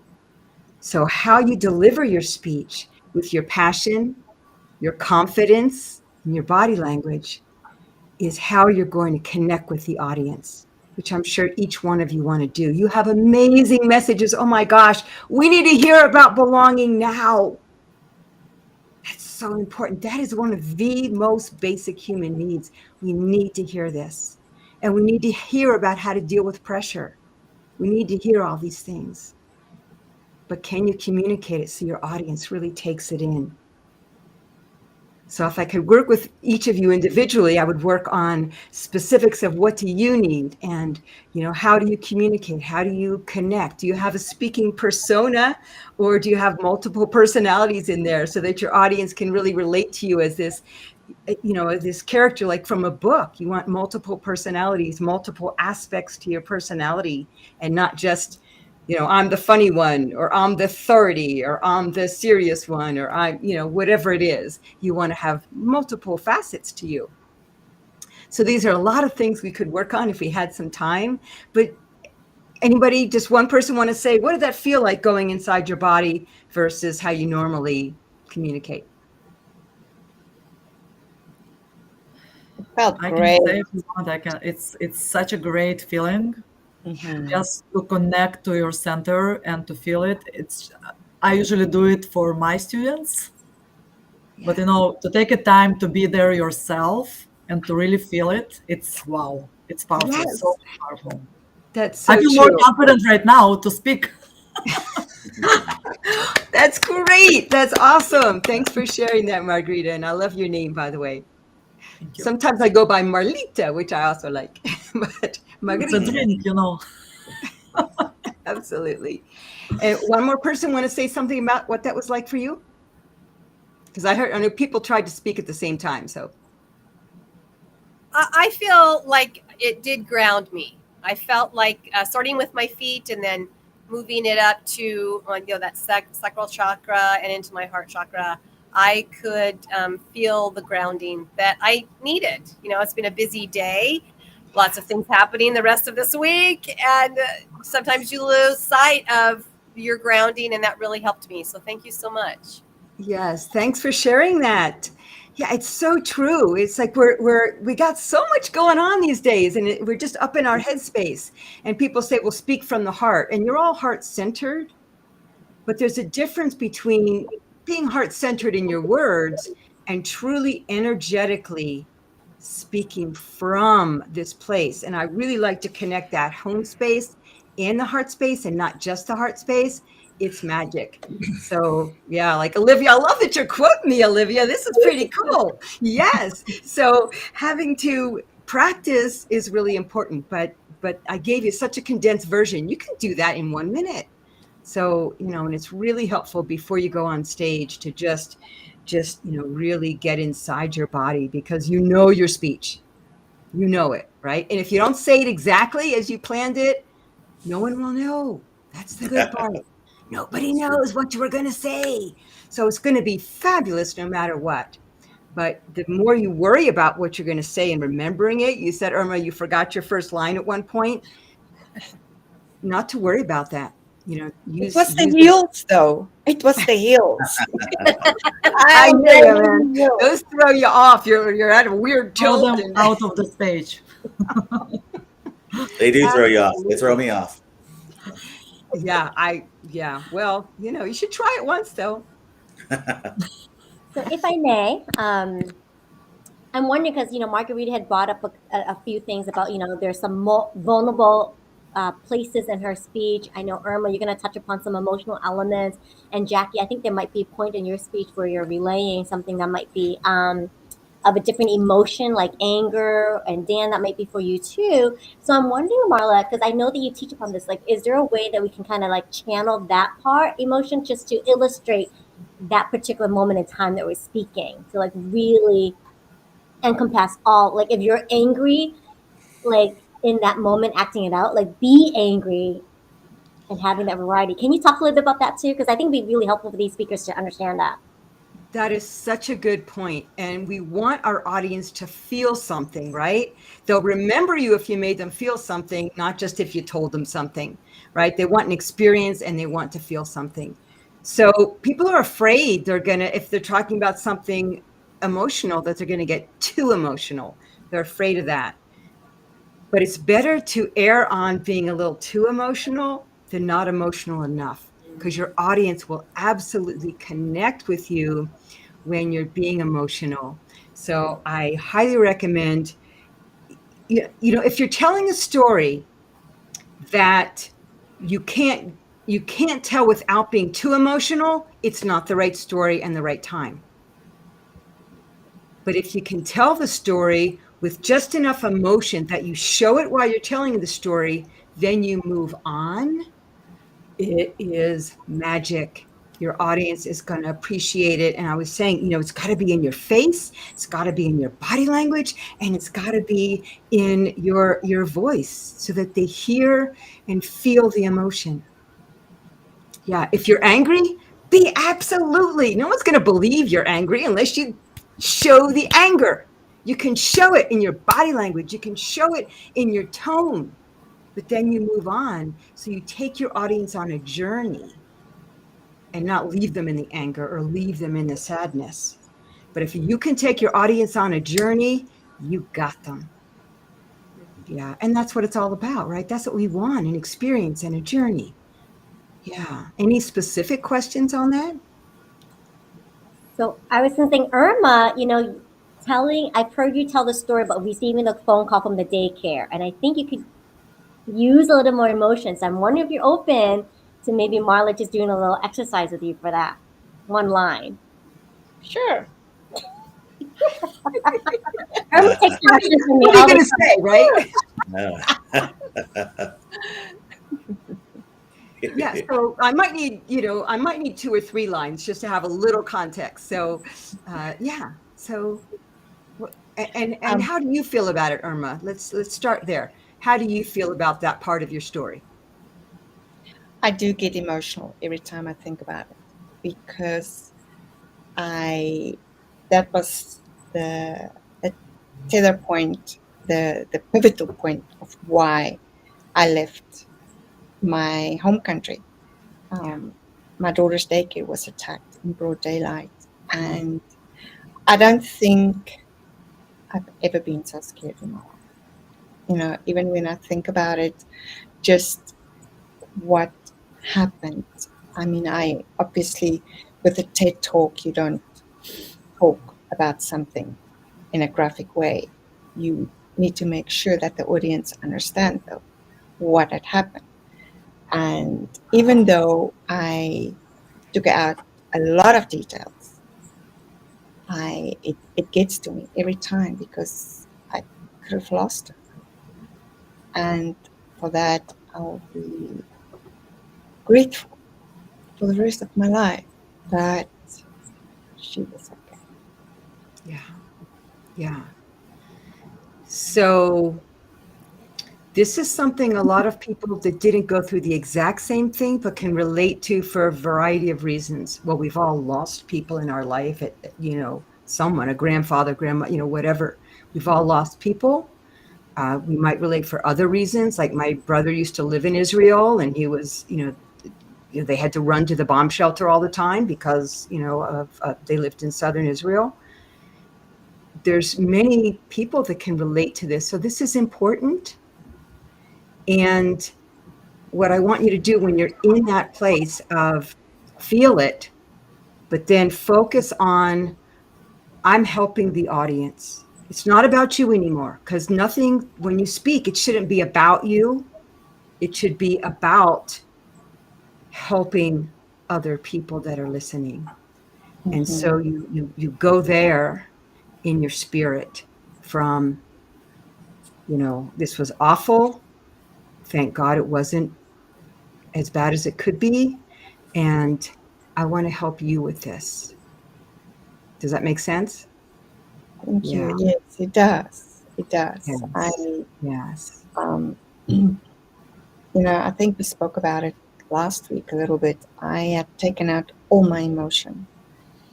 Speaker 6: So how you deliver your speech with your passion, your confidence, and your body language is how you're going to connect with the audience, which I'm sure each one of you want to do. You have amazing messages. Oh my gosh, we need to hear about belonging now. That's so important. That is one of the most basic human needs. We need to hear this. And we need to hear about how to deal with pressure. We need to hear all these things. But can you communicate it so your audience really takes it in? So if I could work with each of you individually, I would work on specifics of what do you need and, how do you communicate? How do you connect? Do you have a speaking persona or do you have multiple personalities in there so that your audience can really relate to you as this, this character like from a book? You want multiple personalities, multiple aspects to your personality and not just I'm the funny one, or I'm the authority, or I'm the serious one, or I'm, whatever it is, you want to have multiple facets to you. So these are a lot of things we could work on if we had some time. But anybody, just one person want to say, what did that feel like going inside your body versus how you normally communicate?
Speaker 2: It felt
Speaker 3: I
Speaker 2: great.
Speaker 3: can say if you want, it's such a great feeling.
Speaker 2: Mhm.
Speaker 3: Just to connect to your center and to feel it. I usually do it for my students, but to take a time to be there yourself and to really feel it, it's wow, it's powerful.
Speaker 6: Yes.
Speaker 3: So powerful.
Speaker 6: That's so
Speaker 3: I feel
Speaker 6: true.
Speaker 3: more confident right now to speak.
Speaker 6: That's great. That's awesome. Thanks for sharing that, Margarita. And I love your name, by the way.
Speaker 3: Thank you.
Speaker 6: Sometimes I go by Marlita, which I also like, but
Speaker 3: It's a
Speaker 6: Margarita.
Speaker 3: drink,
Speaker 6: Absolutely. And one more person want to say something about what that was like for you? Because I know people tried to speak at the same time. So
Speaker 4: I feel like it did ground me. I felt like starting with my feet and then moving it up to that sacral chakra and into my heart chakra, I could feel the grounding that I needed. It's been a busy day, lots of things happening the rest of this week, and sometimes you lose sight of your grounding, and that really helped me. So thank you so much.
Speaker 6: yes, thanks for sharing that. Yeah, it's so true. It's like we got so much going on these days, and we're just up in our headspace. And people say, "Well, speak from the heart," and you're all heart centered. But there's a difference between being heart centered in your words and truly energetically speaking from this place. And I really like to connect that home space and the heart space and not just the heart space. It's magic. So yeah, like Olivia, I love that you're quoting me, Olivia. This is pretty cool. Yes. So having to practice is really important, but I gave you such a condensed version. You can do that in 1 minute. So, and it's really helpful before you go on stage to just really get inside your body because your speech. you know it, right? And if you don't say it exactly as you planned it, no one will know. That's the good part. Nobody knows what you were going to say. So it's going to be fabulous no matter what. But the more you worry about what you're going to say and remembering it, you said, Irma, you forgot your first line at one point. Not to worry about that.
Speaker 2: It was the
Speaker 6: use
Speaker 2: heels, though. It was the heels.
Speaker 6: I
Speaker 2: I'm
Speaker 6: hear you,
Speaker 2: wearing
Speaker 6: man.
Speaker 2: heels.
Speaker 6: Those throw you off. You're at a weird
Speaker 3: Throw
Speaker 6: tilt.
Speaker 3: them out of the stage.
Speaker 5: They do throw you off. They throw
Speaker 6: Absolutely.
Speaker 5: me off.
Speaker 6: Yeah. Well, you should try it once though.
Speaker 1: So, if I may, I'm wondering because Margarita had brought up a few things about there's some vulnerable places in her speech. I know Irma, you're going to touch upon some emotional elements, and Jackie, I think there might be a point in your speech where you're relaying something that might be of a different emotion, like anger, and Dan, that might be for you too. So I'm wondering, Marla, because I know that you teach upon this. Like, is there a way that we can kind of like channel that part emotion just to illustrate that particular moment in time that we're speaking to like really encompass all, like if you're angry, like in that moment acting it out, like be angry and having that variety. Can you talk a little bit about that too, because I think it'd be really helpful for these speakers to understand that.
Speaker 6: That is such a good point. And we want our audience to feel something, right? They'll remember you if you made them feel something, not just if you told them something, right? They want an experience and they want to feel something. So people are afraid if they're talking about something emotional, that they're going to get too emotional. They're afraid of that. But it's better to err on being a little too emotional than not emotional enough, because your audience will absolutely connect with you when you're being emotional. So I highly recommend, if you're telling a story that you can't tell without being too emotional, it's not the right story and the right time. But if you can tell the story with just enough emotion that you show it while you're telling the story, then you move on. It is magic. Your audience is going to appreciate it. And I was saying, it's got to be in your face, it's got to be in your body language, and it's got to be in your voice so that they hear and feel the emotion. Yeah. If you're angry, be absolutely. No one's going to believe you're angry unless you show the anger. You can show it in your body language. You can show it in your tone, but then you move on. So you take your audience on a journey and not leave them in the anger or leave them in the sadness. But if you can take your audience on a journey, you got them. Yeah. And that's what it's all about, right? That's what we want, an experience and a journey. Yeah. Any specific questions on that?
Speaker 1: So I was thinking, Irma, I've heard you tell the story about receiving a phone call from the daycare, and I think you could use a little more emotion. So I'm wondering if you're open to maybe Marla just doing a little exercise with you for that one line.
Speaker 2: Sure.
Speaker 1: Irma takes directions from me
Speaker 6: What are you
Speaker 1: all
Speaker 6: going
Speaker 1: the
Speaker 6: to say, right? Yeah, so I might need 2 or 3 lines just to have a little context. So, yeah. So, and how do you feel about it, Irma? Let's start there. How do you feel about that part of your story?
Speaker 2: I do get emotional every time I think about it because that was the tether point, the pivotal point of why I left my home country. My daughter's daycare was attacked in broad daylight, and I don't think I've ever been so scared in my life. Even when I think about it, just what happened. I mean, I obviously, with a TED talk, you don't talk about something in a graphic way. You need to make sure that the audience understands what had happened. And even though I took out a lot of details, it gets to me every time because I could have lost her. And for that, I'll be grateful for the rest of my life that she was okay.
Speaker 6: Yeah. Yeah. So this is something a lot of people that didn't go through the exact same thing, but can relate to for a variety of reasons. Well, we've all lost people in our life, someone, a grandfather, grandma, whatever. We've all lost people. We might relate for other reasons. Like my brother used to live in Israel, and he was, they had to run to the bomb shelter all the time because, they lived in southern Israel. There's many people that can relate to this. So this is important. And what I want you to do when you're in that place of feel it, but then focus on, I'm helping the audience. It's not about you anymore, because nothing, when you speak, it shouldn't be about you. It should be about helping other people that are listening. And so you go there in your spirit from, this was awful. Thank God it wasn't as bad as it could be. And I want to help you with this. Does that make sense?
Speaker 2: Thank
Speaker 6: Yeah.
Speaker 2: you. Yes, it does. It does.
Speaker 6: Yes.
Speaker 2: I think we spoke about it last week a little bit. I had taken out all my emotion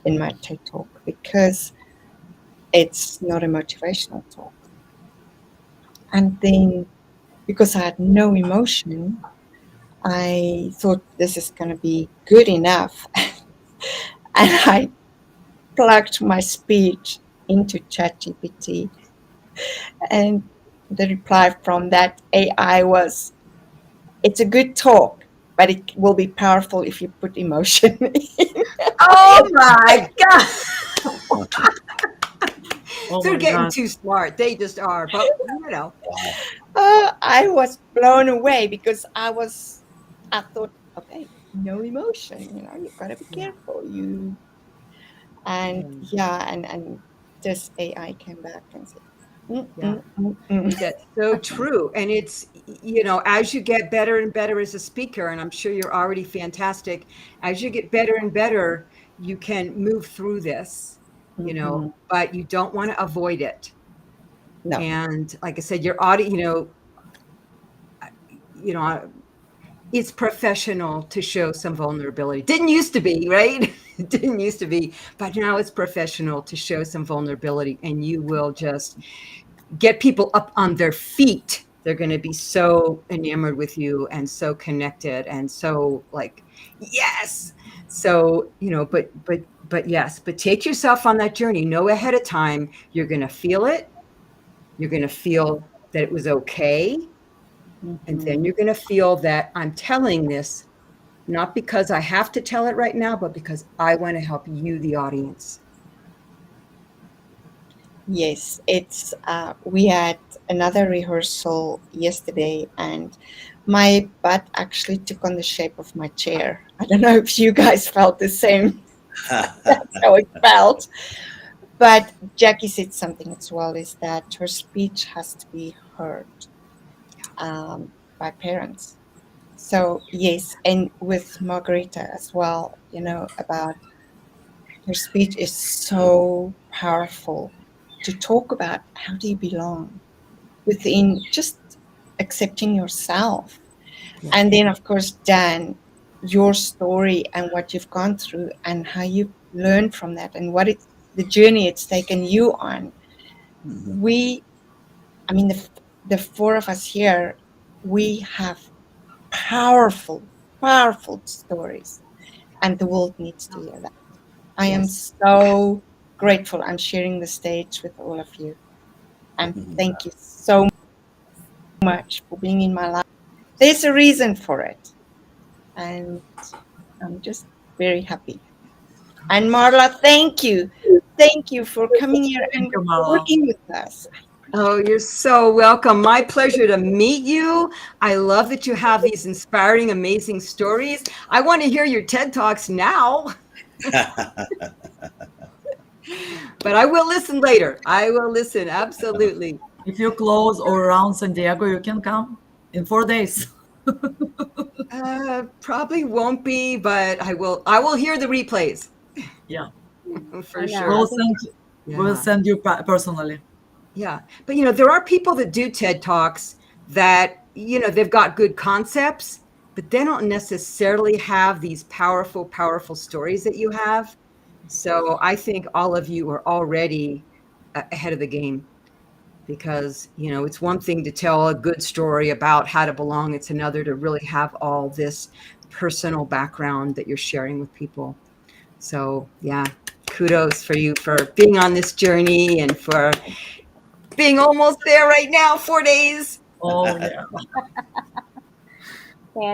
Speaker 2: in my TED talk because it's not a motivational talk. And then because I had no emotion, I thought this is going to be good enough. And I plugged my speech into ChatGPT. And the reply from that AI was, it's a good talk, but it will be powerful if you put emotion in.
Speaker 6: Oh my God.
Speaker 3: Oh
Speaker 6: They're
Speaker 3: my
Speaker 6: getting
Speaker 3: God.
Speaker 6: too smart. They just are. But,
Speaker 2: I was blown away because I thought, okay, no emotion, you've got to be careful. And this AI came back and said,
Speaker 6: That's so true. And it's, as you get better and better as a speaker, and I'm sure you're already fantastic, as you get better and better, you can move through this, but you don't want to avoid it.
Speaker 2: No.
Speaker 6: And like I said, your audio, it's professional to show some vulnerability. Didn't used to be, right? It didn't used to be, but now it's professional to show some vulnerability, and you will just get people up on their feet. They're going to be so enamored with you and so connected and so like, yes. So, but yes, but take yourself on that journey. Know ahead of time, you're going to feel it. You're going to feel that it was okay. And then you're going to feel that I'm telling this, not because I have to tell it right now, but because I want to help you, the audience.
Speaker 2: Yes, it's we had another rehearsal yesterday, and my butt actually took on the shape of my chair. I don't know if you guys felt the same. That's how it felt. But Jackie said something as well, is that her speech has to be heard by parents. So yes, and with Margarita as well, about her speech is so powerful to talk about how do you belong within just accepting yourself. And then, of course, Dan, your story and what you've gone through and how you've learned from that and the journey it's taken you on. The four of us here, we have powerful, powerful stories, and the world needs to hear that. I am so grateful I'm sharing the stage with all of you. And thank you so much for being in my life. There's a reason for it. And I'm just very happy. And Marla, thank you. Thank you for coming here and working with us.
Speaker 6: Oh, you're so welcome. My pleasure to meet you. I love that you have these inspiring, amazing stories. I want to hear your TED Talks now. But I will listen later. I will listen. Absolutely.
Speaker 3: If you're close or around San Diego, you can come in 4 days.
Speaker 6: Probably won't be, but I will hear the replays.
Speaker 3: Yeah.
Speaker 6: For sure.
Speaker 3: We'll send you personally.
Speaker 6: Yeah. But, there are people that do TED Talks that, they've got good concepts, but they don't necessarily have these powerful, powerful stories that you have. So I think all of you are already ahead of the game, because, it's one thing to tell a good story about how to belong. It's another to really have all this personal background that you're sharing with people. So yeah, kudos for you for being on this journey and for being almost there right now, 4 days.
Speaker 3: Oh yeah.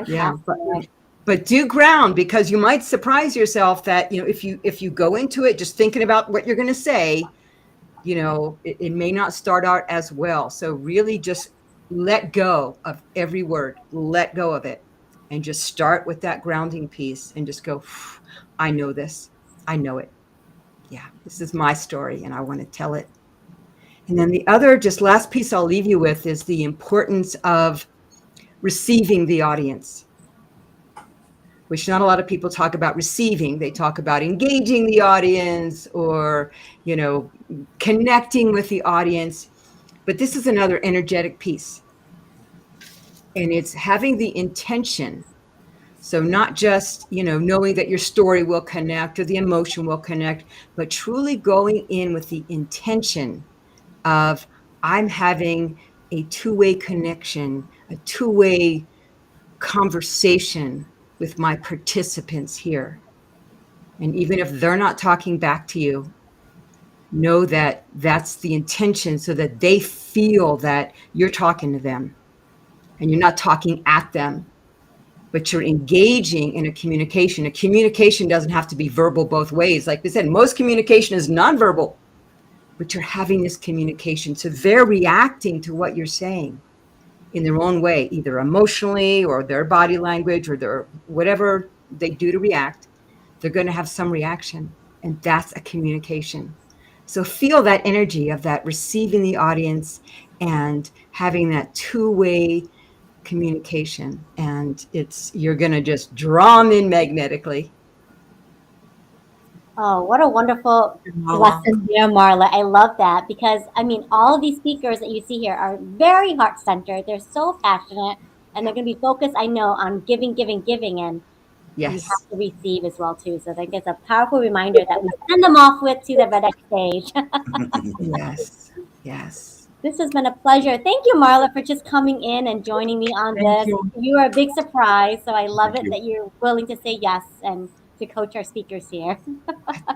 Speaker 6: Yeah,
Speaker 1: Fantastic.
Speaker 6: but do ground, because you might surprise yourself that, if you go into it just thinking about what you're going to say, it may not start out as well. So really just let go of every word, let go of it, and just start with that grounding piece and just go, I know this. I know it. Yeah, this is my story and I want to tell it. And then the other, just last piece I'll leave you with, is the importance of receiving the audience, which not a lot of people talk about receiving. They talk about engaging the audience or, connecting with the audience. But this is another energetic piece. And it's having the intention. So not just, knowing that your story will connect or the emotion will connect, but truly going in with the intention of, I'm having a two-way connection, a two-way conversation with my participants here. And even if they're not talking back to you, know that that's the intention, so that they feel that you're talking to them and you're not talking at them, but you're engaging in a communication. A communication doesn't have to be verbal both ways. Like we said, most communication is nonverbal, but you're having this communication. So they're reacting to what you're saying in their own way, either emotionally or their body language or their whatever they do to react. They're going to have some reaction, and that's a communication. So feel that energy of that receiving the audience and having that two-way communication, and you're going to just draw them in magnetically.
Speaker 1: Oh, what a wonderful
Speaker 3: Marla.
Speaker 1: lesson there, Marla. I love that, because all of these speakers that you see here are very heart centered. They're so passionate, and they're going to be focused, I know, on giving, giving, giving, and you
Speaker 6: Yes.
Speaker 1: have to receive as well too. So I think it's a powerful reminder that we send them off with to the next stage.
Speaker 6: Yes. Yes.
Speaker 1: This has been a pleasure. Thank you, Marla, for just coming in and joining me on
Speaker 3: Thank
Speaker 1: this.
Speaker 3: you.
Speaker 1: You are a big surprise, so I love
Speaker 5: Thank
Speaker 1: it
Speaker 5: you.
Speaker 1: that you're willing to say yes and to coach our speakers here.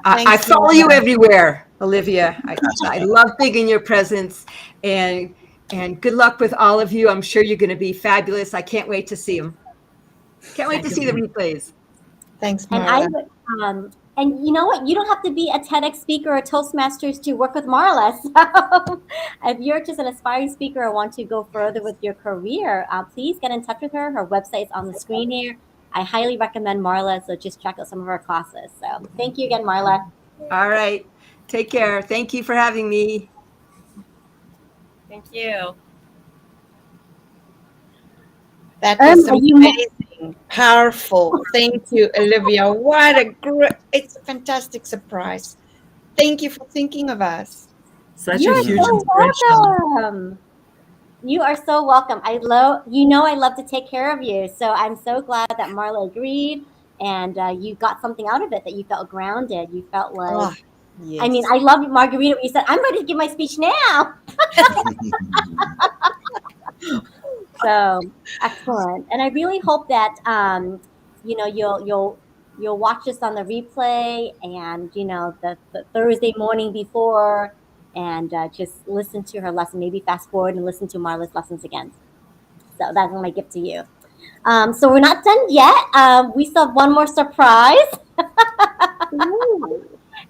Speaker 6: I
Speaker 2: Thanks,
Speaker 6: follow you
Speaker 2: Marla.
Speaker 6: everywhere, Olivia. I love being in your presence, and good luck with all of you. I'm sure you're going to be fabulous. I can't wait to see them. Can't wait to see the replays.
Speaker 2: Thanks,
Speaker 1: And I
Speaker 2: Marla.
Speaker 1: would, and you know what? You don't have to be a TEDx speaker or Toastmasters to work with Marla. So if you're just an aspiring speaker or want to go further with your career, please get in touch with her. Her website is on the screen here. I highly recommend Marla. So just check out some of her classes. So thank you again, Marla.
Speaker 6: All right. Take care. Thank you for having me.
Speaker 4: Thank you.
Speaker 2: That was
Speaker 1: Irma, you mo-
Speaker 2: amazing, powerful. Thank you, Olivia. It's a fantastic surprise. Thank you for thinking of us.
Speaker 3: Such a
Speaker 1: you're
Speaker 3: huge
Speaker 1: so
Speaker 3: inspiration.
Speaker 1: welcome. You are so welcome. I love to take care of you. So I'm so glad that Marla agreed, and you got something out of it, that you felt grounded. You felt like,
Speaker 2: Oh,
Speaker 1: I mean,
Speaker 2: yes.
Speaker 1: I love Margarita. What you said, I'm ready to give my speech now. So excellent, and I really hope that you'll watch this on the replay, and the Thursday morning before, and just listen to her lesson. Maybe fast forward and listen to Marla's lessons again. So that's my gift to you. So we're not done yet. We still have one more surprise.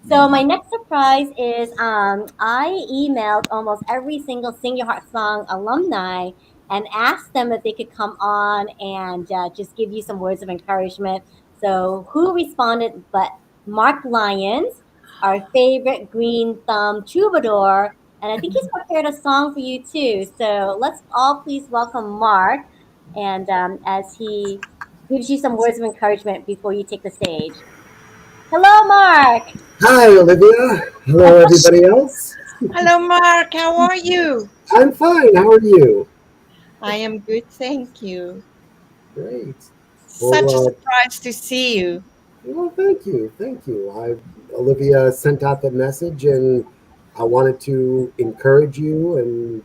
Speaker 1: So my next surprise is I emailed almost every single Sing Your Heart Song alumni and asked them if they could come on and just give you some words of encouragement. So who responded but Mark Lyons, our favorite green thumb troubadour, and I think he's prepared a song for you too. So let's all please welcome Mark, and as he gives you some words of encouragement before you take the stage. Hello, Mark.
Speaker 7: Hi, Olivia. Hello, everybody else.
Speaker 2: Hello, Mark. How are you?
Speaker 7: I'm fine. How are you?
Speaker 2: I am good, thank you.
Speaker 7: Great.
Speaker 2: Such a
Speaker 7: Well,
Speaker 2: surprise to see you.
Speaker 7: well, thank you. Thank you. Olivia sent out the message, and I wanted to encourage you. And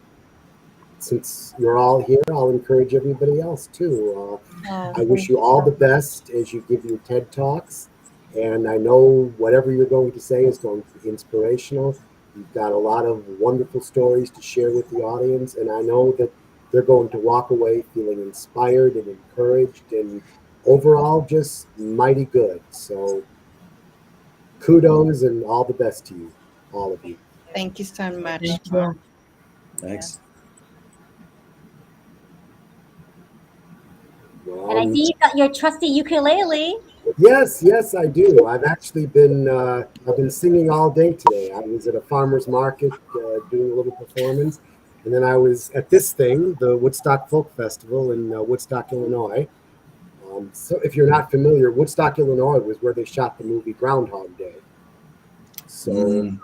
Speaker 7: since you're all here, I'll encourage everybody else too.
Speaker 2: Oh,
Speaker 7: I wish
Speaker 2: thank
Speaker 7: you
Speaker 2: you
Speaker 7: all
Speaker 2: so
Speaker 7: the
Speaker 2: much.
Speaker 7: best as you give your TED Talks. And I know whatever you're going to say is going to be inspirational. You've got a lot of wonderful stories to share with the audience. And I know that they're going to walk away feeling inspired and encouraged and overall just mighty good. So kudos and all the best to you, all of you.
Speaker 2: Thank you so much,
Speaker 3: Thank
Speaker 2: Mark.
Speaker 3: you.
Speaker 2: Yeah.
Speaker 5: Thanks.
Speaker 1: And I
Speaker 7: Well,
Speaker 1: see you got your trusty ukulele.
Speaker 7: yes, I do. I've been singing all day today. I was at a farmer's market doing a little performance, and then I was at this thing, the Woodstock Folk Festival in Woodstock, Illinois. So if you're not familiar, Woodstock, Illinois was where they shot the movie Groundhog Day. So
Speaker 5: Hmm.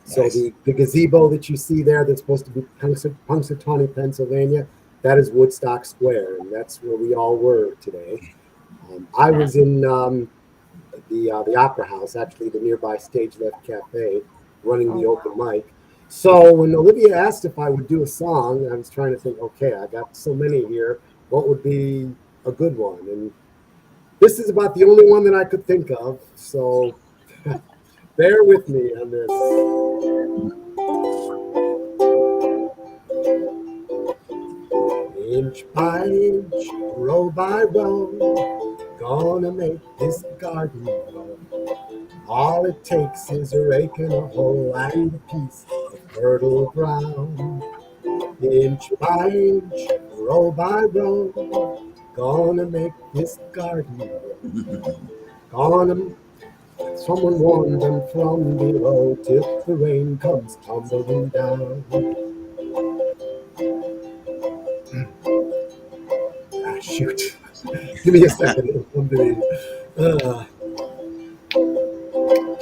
Speaker 7: so
Speaker 5: Nice.
Speaker 7: the gazebo that you see there that's supposed to be Punxsutawney, Pennsylvania, that is Woodstock Square, and that's where we all were today. I was in the Opera House, actually the nearby Stage Left Cafe, running
Speaker 1: Oh,
Speaker 7: the open mic. So when Olivia asked if I would do a song, I was trying to think, okay, I got so many here, what would be a good one? And this is about the only one that I could think of. So bear with me on this. Inch by inch, row by row, gonna make this garden grow. All it takes is a rake and a hoe and a piece of fertile ground. Inch by inch, row by row, gonna make this garden grow. Gonna someone warn them from below till the rain comes tumbling down. Ah, shoot. Give me a second.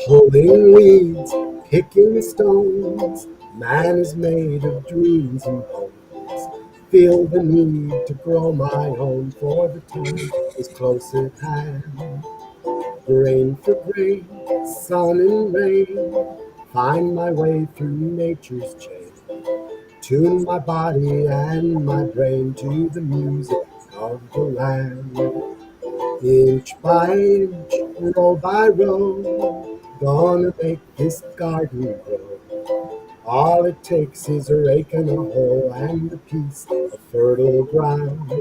Speaker 7: Pulling weeds, picking stones, man is made of dreams and bones. Feel the need to grow my own, for the time is close at hand. Grain for grain, sun and rain, find my way through nature's chain. Tune my body and my brain to the music of the land. Inch by inch, row by row, gonna make this garden grow. All it takes is a rake and a hoe and a piece of fertile ground.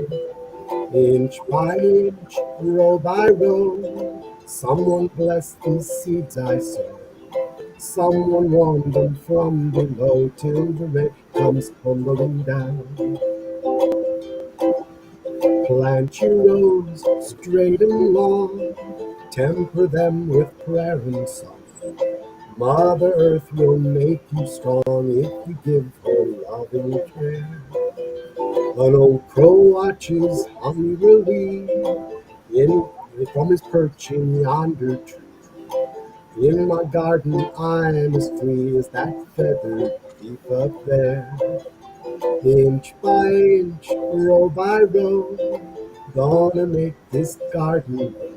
Speaker 7: Inch by inch, row by row, someone bless these seeds I sow. Someone warn them from below till the rain comes tumbling down. Plant your rows straight and long, temper them with prayer and song. Mother Earth will make you strong if you give her loving care. An old crow watches hungrily in from his perch in yonder tree. In my garden I'm as free as that feathered leaf up there. Inch by inch, row by row, gonna make this garden grow.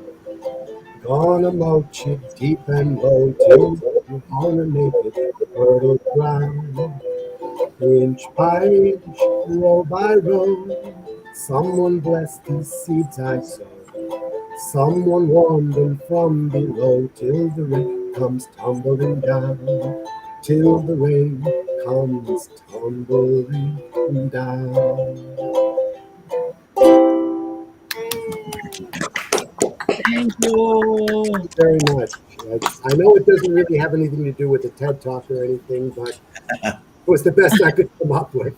Speaker 7: Gonna mulch it deep and low till we're gonna make it fertile ground. Inch by inch, row by row, someone bless these seeds I sow. Someone warm them from below till the rain comes tumbling down. Till the rain comes tumbling down.
Speaker 3: Thank you.
Speaker 7: Very much. I know it doesn't really have anything to do with the TED Talk or anything, but it was the best I could come up with.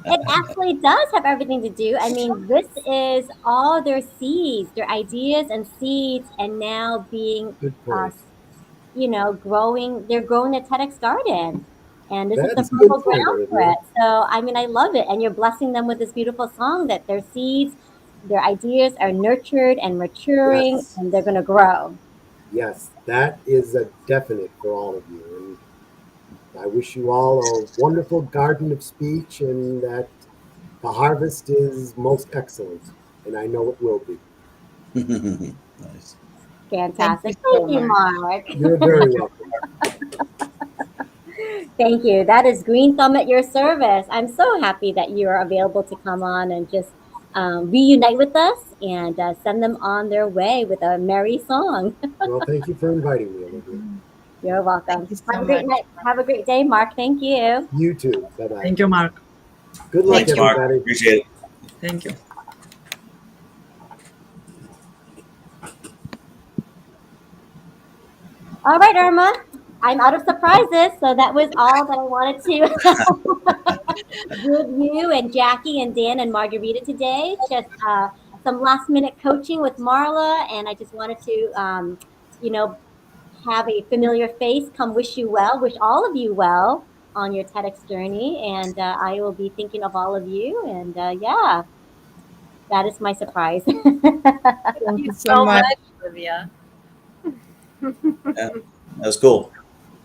Speaker 1: it actually does have everything to do. I mean, this is all their seeds, their ideas and seeds, and now being,
Speaker 7: Good
Speaker 1: uh,
Speaker 7: point.
Speaker 1: growing. They're growing a TEDx garden, and this is the
Speaker 7: That's a good
Speaker 1: fertile
Speaker 7: point,
Speaker 1: ground for
Speaker 7: Olivia.
Speaker 1: it. So, I mean, I love it, and you're blessing them with this beautiful song that their seeds, their ideas are nurtured and maturing,
Speaker 7: Yes,
Speaker 1: and they're going to grow.
Speaker 7: yes, that is a definite for all of you. I wish you all a wonderful garden of speech and that the harvest is most excellent, and I know it will be.
Speaker 5: Nice.
Speaker 2: Thank you
Speaker 1: Fantastic.
Speaker 2: so
Speaker 1: Thank you,
Speaker 2: much.
Speaker 1: Mark.
Speaker 7: You're very welcome.
Speaker 1: Thank you. That is Green Thumb at your service. I'm so happy that you are available to come on and just reunite with us and send them on their way with a merry song.
Speaker 7: Well, thank you for inviting me, Olivia.
Speaker 1: You're welcome.
Speaker 2: Thank you
Speaker 1: Have
Speaker 2: so
Speaker 1: a great
Speaker 2: much.
Speaker 1: night. Have a great day, Mark. Thank you.
Speaker 7: You too. Bye-bye.
Speaker 3: Thank you, Mark.
Speaker 7: Good luck,
Speaker 5: Thanks, Mark.
Speaker 7: everybody.
Speaker 5: Appreciate it.
Speaker 3: Thank you.
Speaker 1: All right, Irma. I'm out of surprises, so that was all that I wanted to give you and Jackie and Dan and Margarita today. Just some last minute coaching with Marla, and I just wanted to, you know, have a familiar face come wish you well, wish all of you well on your TEDx journey, and I will be thinking of all of you. And yeah, that is my surprise.
Speaker 4: Thank
Speaker 2: Thank
Speaker 4: you
Speaker 2: you so
Speaker 4: so
Speaker 2: much.
Speaker 4: much, Olivia.
Speaker 5: Yeah, that was cool.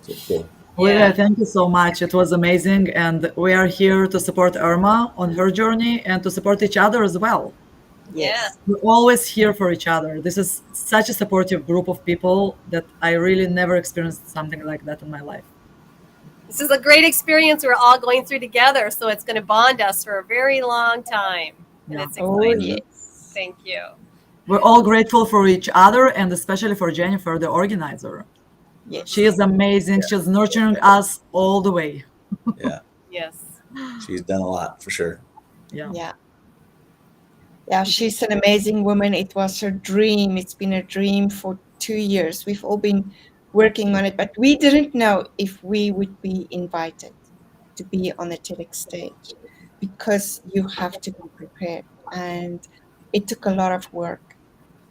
Speaker 5: Super cool.
Speaker 3: Olivia, thank you so much. It was amazing. And we are here to support Irma on her journey and to support each other as well.
Speaker 2: Yes.
Speaker 3: We're always here for each other. This is such a supportive group of people that I really never experienced something like that in my life.
Speaker 4: This is a great experience we're all going through together, so it's going to bond us for a very long time. And
Speaker 3: Yeah.
Speaker 4: it's
Speaker 2: Oh,
Speaker 4: exciting.
Speaker 2: yes.
Speaker 4: Thank you.
Speaker 3: We're all grateful for each other and especially for Jennifer, the organizer.
Speaker 2: Yes.
Speaker 3: She is amazing. She's nurturing us all the way.
Speaker 5: Yeah,
Speaker 4: Yes.
Speaker 5: she's done a lot for sure.
Speaker 3: Yeah.
Speaker 2: Yeah. Yeah, she's an amazing woman. It was her dream. It's been a dream for 2 years. We've all been working on it, but we didn't know if we would be invited to be on the TEDx stage because you have to be prepared. And it took a lot of work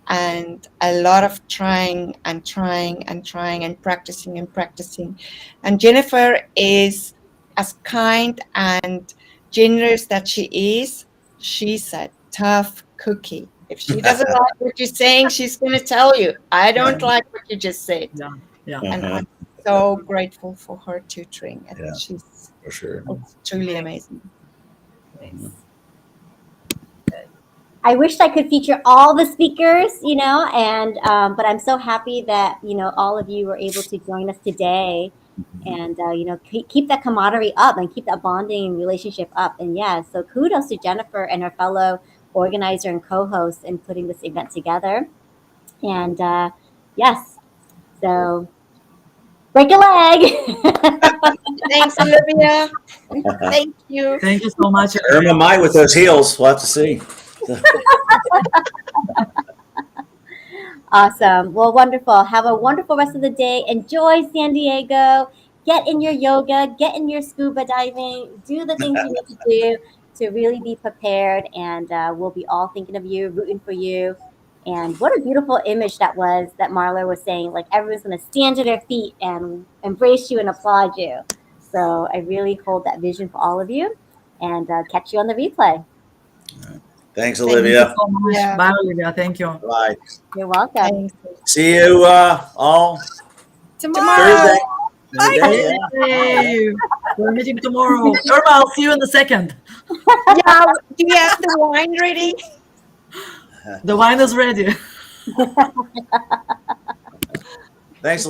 Speaker 2: and a lot of trying and trying and trying and practicing and practicing. And Jennifer is as kind and generous that she is. She's a tough cookie. If she doesn't like what you're saying, she's going to tell you, I don't like what you just said.
Speaker 3: Yeah. Yeah.
Speaker 2: And
Speaker 5: Uh-huh.
Speaker 2: I'm so grateful for her tutoring. And
Speaker 5: Yeah.
Speaker 2: she's
Speaker 5: For sure.
Speaker 2: it's truly amazing.
Speaker 4: Nice.
Speaker 1: I wish I could feature all the speakers, and but I'm so happy that all of you were able to join us today, and keep that camaraderie up and keep that bonding relationship up. And yeah, so kudos to Jennifer and her fellow organizer and co-host in putting this event together. And yes, so break a leg.
Speaker 2: Thanks, Olivia. Thank you.
Speaker 3: Thank you so much.
Speaker 5: Irma might with those heels. We'll have to see.
Speaker 1: Awesome. Well, wonderful. Have a wonderful rest of the day. Enjoy San Diego. Get in your yoga, get in your scuba diving, do the things you need to do to really be prepared. And we'll be all thinking of you, rooting for you. And what a beautiful image that was that Marla was saying. Like everyone's going to stand to their feet and embrace you and applaud you. So I really hold that vision for all of you and catch you on the replay.
Speaker 5: Thanks,
Speaker 3: Thank you
Speaker 5: Olivia.
Speaker 3: so much.
Speaker 2: Yeah.
Speaker 3: Bye, Olivia. Thank you.
Speaker 5: Bye.
Speaker 1: You're welcome.
Speaker 2: Thanks.
Speaker 5: See you all
Speaker 4: Tomorrow.
Speaker 5: Thursday.
Speaker 4: Bye.
Speaker 5: Day, yeah.
Speaker 3: Yay. We're meeting tomorrow. Irma, I'll see you in a second.
Speaker 2: Yeah, do you have the wine ready?
Speaker 3: The wine is ready.
Speaker 5: Thanks,